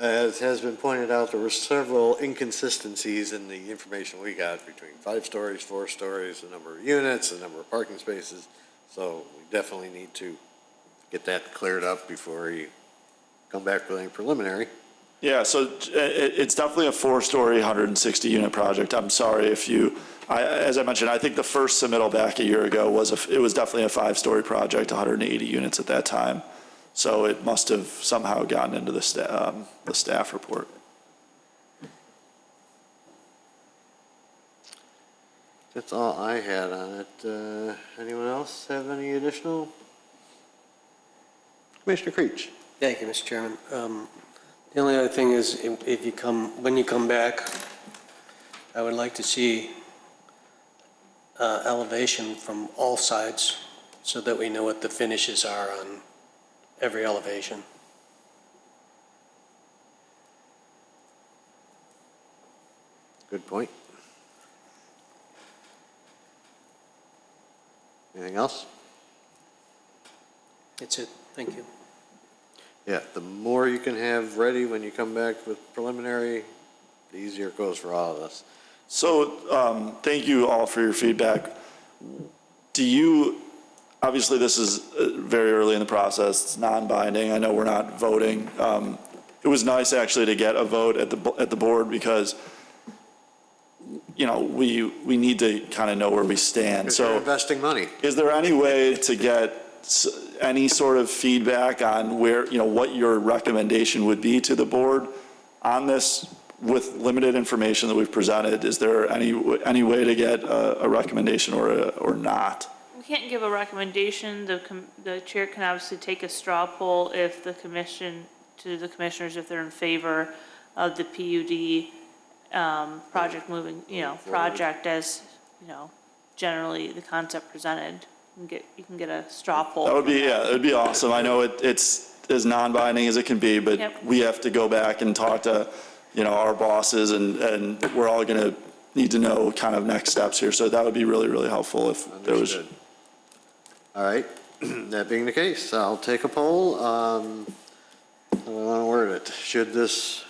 As has been pointed out, there were several inconsistencies in the information we got between 5 stories, 4 stories, the number of units, the number of parking spaces. So we definitely need to get that cleared up before you come back with any preliminary. Yeah, so it's definitely a 4-story, 160-unit project. I'm sorry if as I mentioned, I think the first submittal back a year ago was definitely a 5-story project, 180 units at that time. So it must have somehow gotten into the staff report. That's all I had on it. Anyone else have any additional? Commissioner Creech. Thank you, Mr. Chairman. The only other thing is, when you come back, I would like to see elevation from all sides so that we know what the finishes are on every elevation. Good point. Anything else? That's it. Thank you. Yeah, the more you can have ready when you come back with preliminary, the easier it goes for all of us. So thank you all for your feedback. Obviously this is very early in the process, it's non-binding, I know we're not voting. It was nice actually to get a vote at the board because, we need to kind of know where we stand. So you're investing money. Is there any way to get any sort of feedback on what your recommendation would be to the board on this with limited information that we've presented? Is there any way to get a recommendation or not? We can't give a recommendation. The chair can obviously take a straw poll if the commissioners, if they're in favor of the PUD project moving, project as, generally the concept presented. You can get a straw poll. That would be, it would be awesome. I know it's as non-binding as it can be, but we have to go back and talk to, our bosses and we're all going to need to know kind of next steps here. So that would be really, really helpful if there was. All right, that being the case, I'll take a poll. How do I want to word it? Should this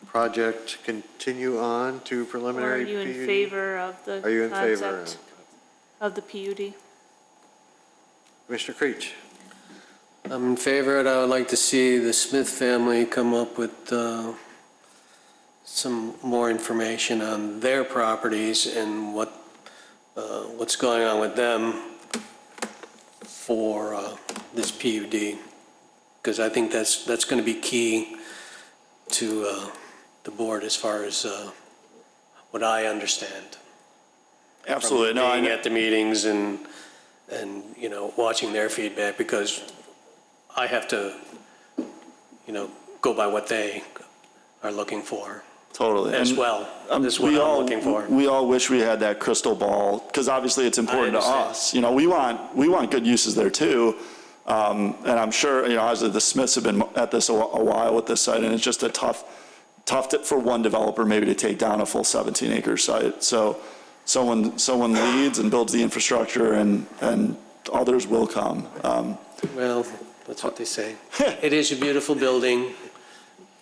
project continue on to preliminary Or are you in PUD? favor of the Are you in favor concept of the PUD? Commissioner Creech? I'm in favor of it. I would like to see the Smith family come up with some more information on their properties and what's going on with them for this PUD. Because I think that's going to be key to the board as far as what I understand. Absolutely. From being at the meetings and you know, watching their feedback, because I have to, you know, go by what they are looking for. Totally. As And, well. This is what we I'm all- looking for. We all wish we had that crystal ball, because obviously it's important to understand. us. You know, we want good uses there too. And I'm sure, you know, as the Smiths have been at this a while with this site, and it's just a tough for one developer maybe to take down a full 17-acre site. So someone leads and builds the infrastructure, and others will come. Well, that's what they say. It is a beautiful building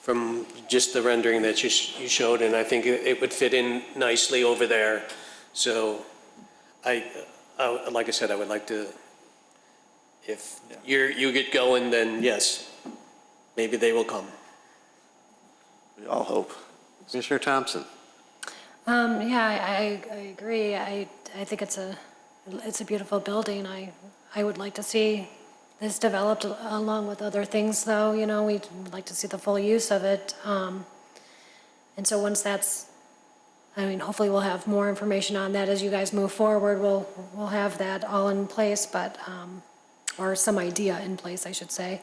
from just the rendering that you showed, and I think it would fit in nicely over there. So like I said, I would like to, if you get going, then yes, maybe they will come. We all hope. Commissioner Thompson? Yeah, I agree. I think it's a beautiful building. I would like to see this developed along with other things, though. You know, we'd like to see the full use of it. And so once that's, I mean, hopefully we'll have more information on that as you guys move forward. We'll have that all in place, but or some idea in place, I should say.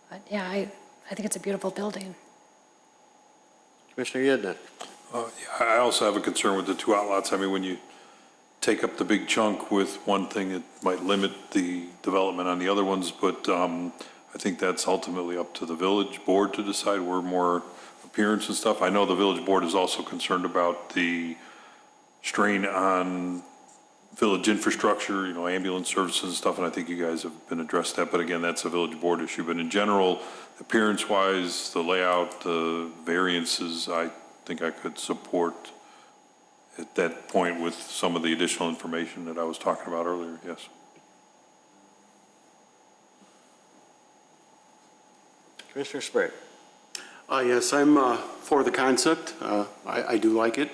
But yeah, I think it's a beautiful building. Commissioner Yedna? I also have a concern with the two outlots. I mean, when you take up the big chunk with one thing, it might limit the development on the other ones, but I think that's ultimately up to the village board to decide. We're more appearance and stuff. I know the village board is also concerned about the strain on village infrastructure, you know, ambulance services and stuff, and I think you guys have been addressed that, but again, that's a village board issue. But in general, appearance-wise, the layout, the variances, I think I could support at that point with some of the additional information that I was talking about earlier, yes. Commissioner Sprague? Yes, I'm for the concept. I do like it,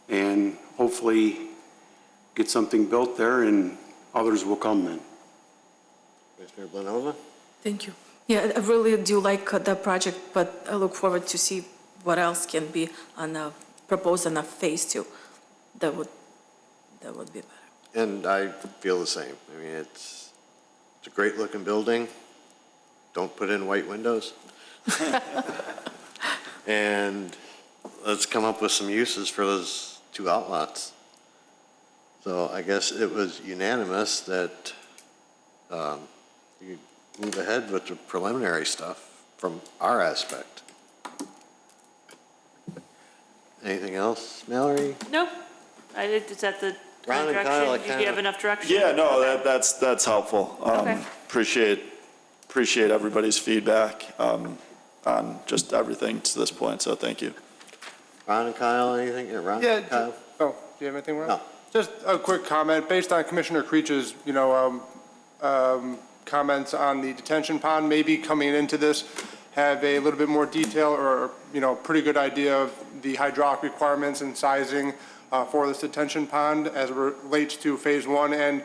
and hopefully get something built there, and others will come then. Commissioner Blanova? Thank you. Yeah, I really do like the project, but I look forward to see what else can be proposed on a phase 2. That would be better. And I feel the same. I mean, it's a great looking building. Don't put in white windows. And let's come up with some uses for those two outlots. So I guess it was unanimous that you move ahead with the preliminary stuff from our aspect. Anything else, Mallory? No, is that the Ron and Kyle, direction? Did you have enough direction? Yeah, no, that's helpful. Okay. Appreciate everybody's feedback on just everything to this point, so thank you. Ron and Kyle, anything? Yeah, Ron? Yeah, Kyle? do you have anything, Ron? No. Just a quick comment, based on Commissioner Creech's, comments on the detention pond, maybe coming into this, have a little bit more detail or, pretty good idea of the hydraulic requirements and sizing for this detention pond as it relates to phase 1 and,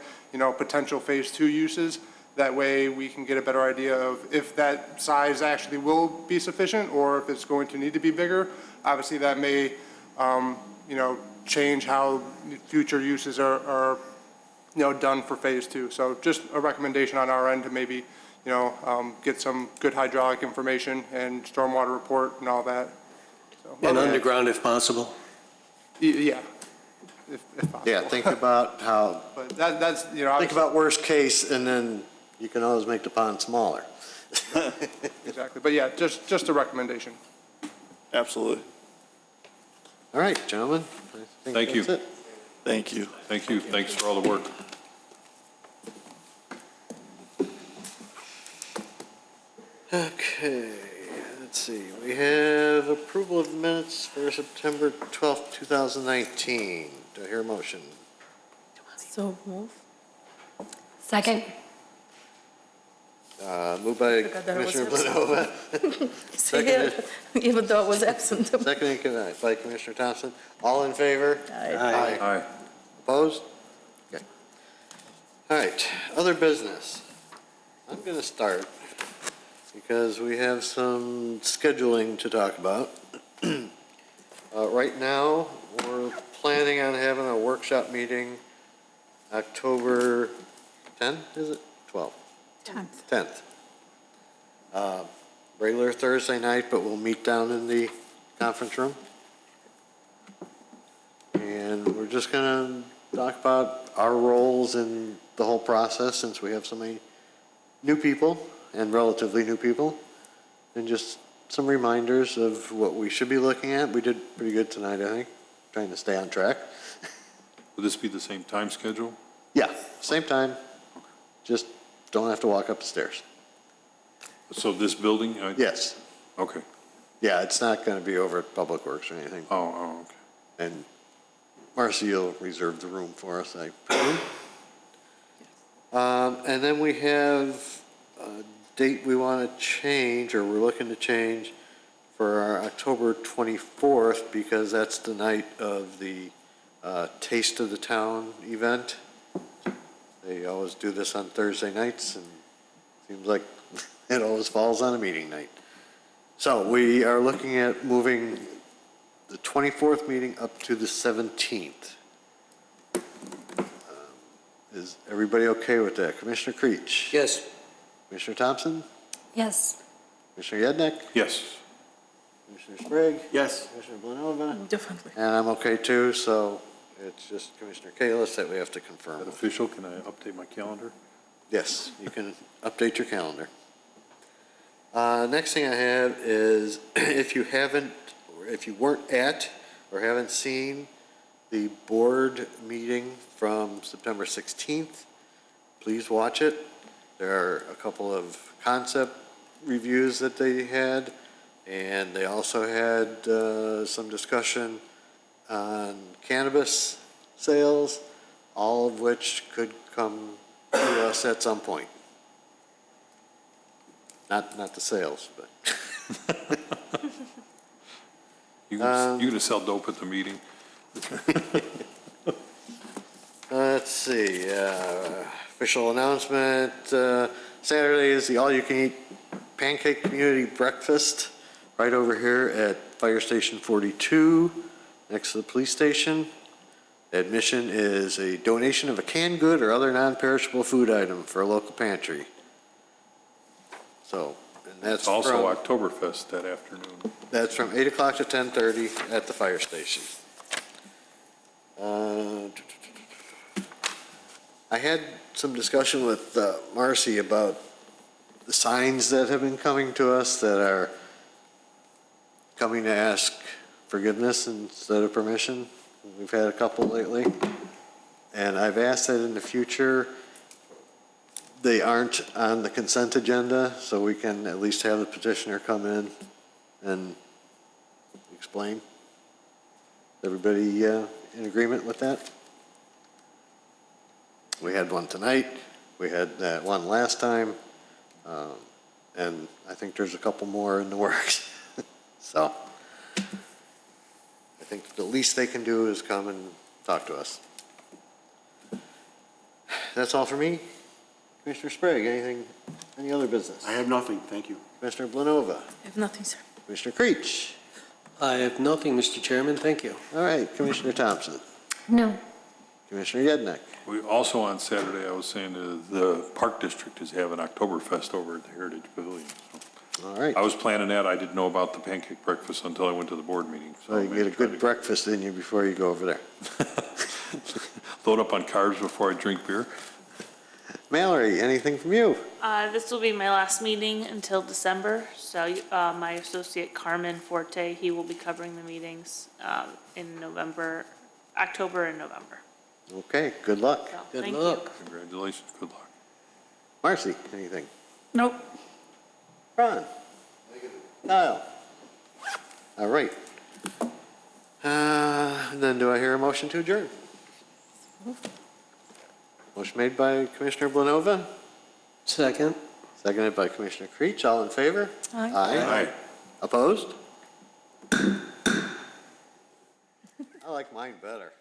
potential phase 2 uses. That way we can get a better idea of if that size actually will be sufficient or if it's going to need to be bigger. Obviously that may, change how future uses are done for phase 2. So just a recommendation on our end to maybe, get some good hydraulic information and stormwater report and all that. So, And underground if possible. Yeah, if possible. Yeah, think about how, But that's, think about worst case, and then you can always make the pond smaller. Exactly. But yeah, just a recommendation. Absolutely. All right, gentlemen. I think Thank you. that's it. Thank you. Thank you. Thanks for all the work. Okay, let's see. We have approval of the minutes for September 12th, 2019. Do I hear a motion? So move. Second. Moved by Forgot that I was Commissioner Blanova. See it, even though I was absent. Seconded by Commissioner Thompson. All in favor? Aye. Aye. Opposed? Okay. All right, other business. I'm going to start because we have some scheduling to talk about. Right now, we're planning on having a workshop meeting October 10th, is it? 12th? 10th. Regular Thursday night, but we'll meet down in the conference room. And we're just going to talk about our roles in the whole process since we have so many new people and relatively new people. And just some reminders of what we should be looking at. We did pretty good tonight, I think, trying to stay on track. Will this be the same time schedule? Yeah, same time, just don't have to walk up the stairs. So this building? Yes. Okay. Yeah, it's not going to be over at Public Works or anything. Oh, okay. And Marcy will reserve the room for us, I presume. And then we have a date we want to change, or we're looking to change, for our October 24th, because that's the night of the Taste of the Town event. They always do this on Thursday nights, and it seems like it always falls on a meeting night. So we are looking at moving the 24th meeting up to the 17th. Is everybody okay with that? Commissioner Creech? Yes. Commissioner Thompson? Yes. Commissioner Yednek? Yes. Commissioner Sprague? Yes. Commissioner Blanova? Definitely. And I'm okay too, so it's just Commissioner Kalis that we have to Is confirm. that official? Can I update my calendar? Yes, you can update your calendar. Next thing I have is if you haven't, or if you weren't at or haven't seen the board meeting from September 16th, please watch it. There are a couple of concept reviews that they had, and they also had some discussion on cannabis sales, all of which could come to us at some point. Not the sales, but. You gonna sell dope at the meeting? Let's see, official announcement, Saturday is the all-you-can-eat pancake community breakfast right over here at Fire Station 42, next to the police station. Admission is a donation of a canned good or other non-perishable food item for a local pantry. So, and that's It's also from, Oktoberfest that afternoon. that's from 8 o'clock to 10:30 at the fire station. I had some discussion with Marcy about the signs that have been coming to us that are coming to ask forgiveness instead of permission. We've had a couple lately. And I've asked that in the future, they aren't on the consent agenda, so we can at least have the petitioner come in and explain. Everybody in agreement with that? We had one tonight, we had that one last time, and I think there's a couple more in the works. So, I think the least they can do is come and talk to us. That's all for me. Commissioner Sprague, any other business? I have nothing, thank you. Commissioner Blanova? I have nothing, sir. Commissioner Creech? I have nothing, Mr. Chairman, thank you. All right, Commissioner Thompson? No. Commissioner Yednek? We also on Saturday, I was saying the Park District is having Oktoberfest over at the Heritage Pavilion. So All right. I was planning that. I didn't know about the pancake breakfast until I went to the board meeting. So you get a good breakfast in you before you go over there. Load up on carbs before I drink beer. Mallory, anything from you? This will be my last meeting until December, so my associate Carmen Forte, he will be covering the meetings in November, October and November. Okay, good luck. So, Good thank luck. Congratulations, good luck. Marcy, anything? Nope. Ron? Kyle? All right. Then do I hear a motion to adjourn? Motion made by Commissioner Blanova, Second. Seconded by Commissioner Creech. All in favor? Aye. Aye. Opposed? I like mine better.